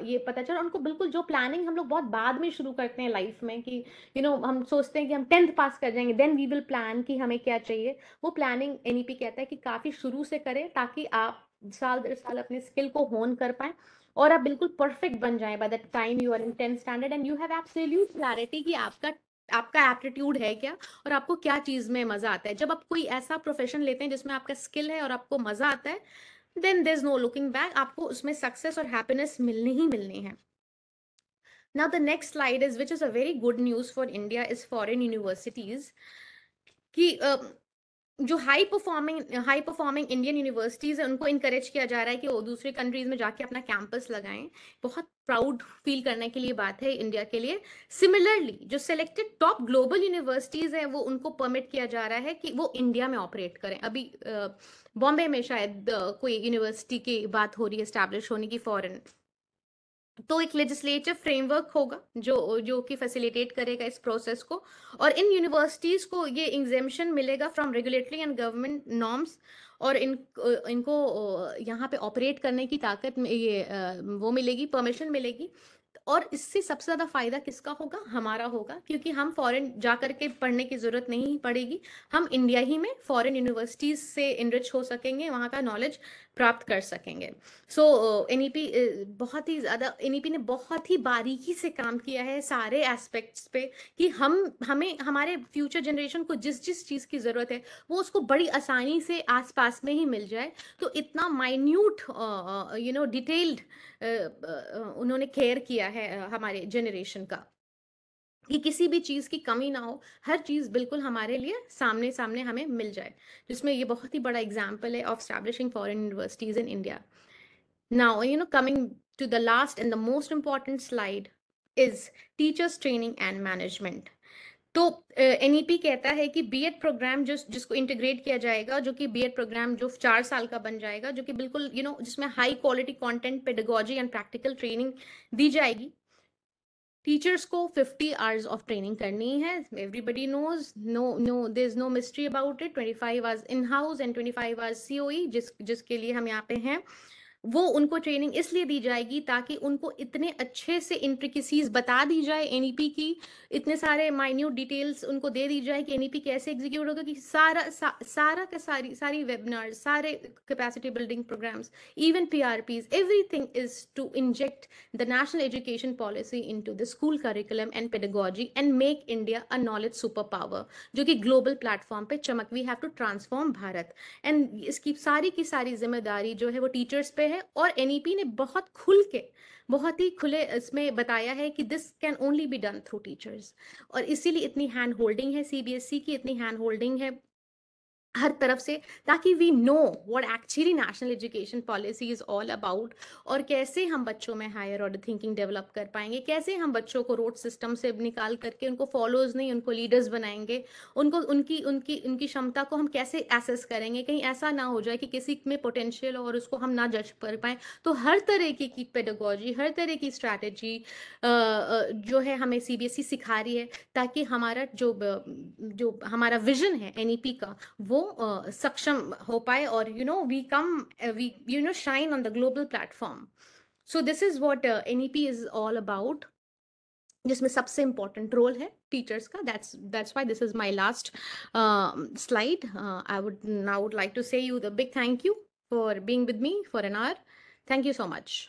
ये पता चला, उनको बिल्कुल जो प्लानिंग हम लोग बहुत बाद में शुरू करते हैं लाइफ में कि हम सोचते हैं कि हम 10th पास कर जाएंगे देन वी विल प्लान कि हमें क्या चाहिए, वो प्लानिंग एनईपी कहता है कि काफ़ी शुरू से करें ताकि आप साल दर साल अपने स्किल को होन कर पाएं और आप बिल्कुल परफेक्ट बन जाएं by the time you are in 10th standard and you have absolute clarity कि आपका आपका एप्टीट्यूड है क्या और आपको क्या चीज में मजा आता है। जब आप कोई ऐसा प्रोफेशन लेते हैं जिसमें आपका स्किल है और आपको मजा आता है, then there is no looking back, आपको उसमें सक्सेस और हैप्पीनेस मिलनी ही मिलनी है। Now the next slide is, which is a very good news for India, is foreign universities कि जो हाई परफॉर्मिंग इंडियन यूनिवर्सिटीज है उनको इनकरेज किया जा रहा है कि वो दूसरे कंट्रीज में जाके अपना कैंपस लगाएं। बहुत प्राउड फील करने के लिए बात है इंडिया के लिए। सिमिलरली जो सिलेक्टेड टॉप ग्लोबल यूनिवर्सिटीज है वो उनको परमिट किया जा रहा है कि वो इंडिया में ऑपरेट करें। अभी बॉम्बे में शायद कोई यूनिवर्सिटी की बात हो रही है एस्टैब्लिश होने की फॉरेन, तो एक लेजिस्लेटिव फ्रेमवर्क होगा जो जो कि फैसिलिटेट करेगा इस प्रोसेस को, और इन यूनिवर्सिटीज को ये एग्जेम्पशन मिलेगा from regulatory and government norms, और इनको यहाँ पे ऑपरेट करने की ताकत ये वो मिलेगी, परमिशन मिलेगी। और इससे सबसे ज्यादा फायदा किसका होगा? हमारा होगा, क्योंकि हम फॉरेन जा करके पढ़ने की जरूरत नहीं पड़ेगी, हम इंडिया ही में फॉरेन यूनिवर्सिटीज से इनरिच हो सकेंगे, वहाँ का नॉलेज प्राप्त कर सकेंगे। सो एनईपी बहुत ही ज़्यादा, एनईपी ने बहुत ही बारीकी से काम किया है सारे एस्पेक्ट्स पे कि हमें हमारे फ्यूचर जनरेशन को जिस जिस चीज़ की ज़रूरत है वो उसको बड़ी आसानी से आसपास में ही मिल जाए। तो इतना माइन्यूट डिटेल्ड उन्होंने केयर किया है हमारे जनरेशन का कि किसी भी चीज़ की कमी ना हो, हर चीज़ बिल्कुल हमारे लिए सामने सामने हमें मिल जाए, जिसमें ये बहुत ही बड़ा एग्जाम्पल है of establishing foreign universities in India. Now, coming to the last and the most important slide is teachers training and management. तो एनईपी कहता है कि बीएड प्रोग्राम जिसको इंटीग्रेट किया जाएगा, जो कि बीएड प्रोग्राम जो 4 साल का बन जाएगा, जो कि बिल्कुल जिसमें high quality content, pedagogy and practical training दी जाएगी। टीचर्स को 50 आवर्स ऑफ ट्रेनिंग करनी है। Everybody knows, no there is no mystery about it. 25 hours in house and 25 hours COE, जिसके लिए हम यहाँ पे हैं। वो उनको ट्रेनिंग इसलिए दी जाएगी ताकि उनको इतने अच्छे से इंट्रिकेसीज बता दी जाए एनईपी की, इतने सारे माइन्यूट डिटेल्स उनको दे दी जाए कि एनईपी कैसे एग्जीक्यूट होगा, कि सारा का सारी वेबिनार, सारे capacity building programmes, even PRPs, everything is to inject the national education policy into the school curriculum and pedagogy and make India a knowledge super power, जो कि ग्लोबल प्लेटफॉर्म पे चमक। We have to transform Bharat, and इसकी सारी की सारी जिम्मेदारी जो है वो टीचर्स पे है। और एनईपी ने बहुत खुल के, बहुत ही खुले इसमें बताया है कि this can only be done through teachers, और इसीलिए इतनी हैंड होल्डिंग है, सीबीएसई की इतनी हैंड होल्डिंग है हर तरफ से, ताकि we know what actually national education policy is all about, और कैसे हम बच्चों में हायर ऑर्डर थिंकिंग डेवलप कर पाएंगे, कैसे हम बच्चों को रोड सिस्टम से निकाल करके उनको फॉलोअर्स नहीं उनको लीडर्स बनाएंगे, उनको उनकी उनकी उनकी क्षमता को हम कैसे एसेस करेंगे, कहीं ऐसा ना हो जाए कि किसी में पोटेंशियल और उसको हम ना जज कर पाए। तो हर तरह की पेडागोजी, हर तरह की स्ट्रैटेजी जो है हमें सीबीएसई सिखा रही है, ताकि हमारा जो हमारा विजन है एनईपी का वो सक्षम हो पाए, और we shine on the global platform. So this is what NEP is all about, जिसमें सबसे इंपॉर्टेंट रोल है टीचर्स का। That's why this is my last slide. I would like to say you the big thank you for being with me for an hour. Thank you so much.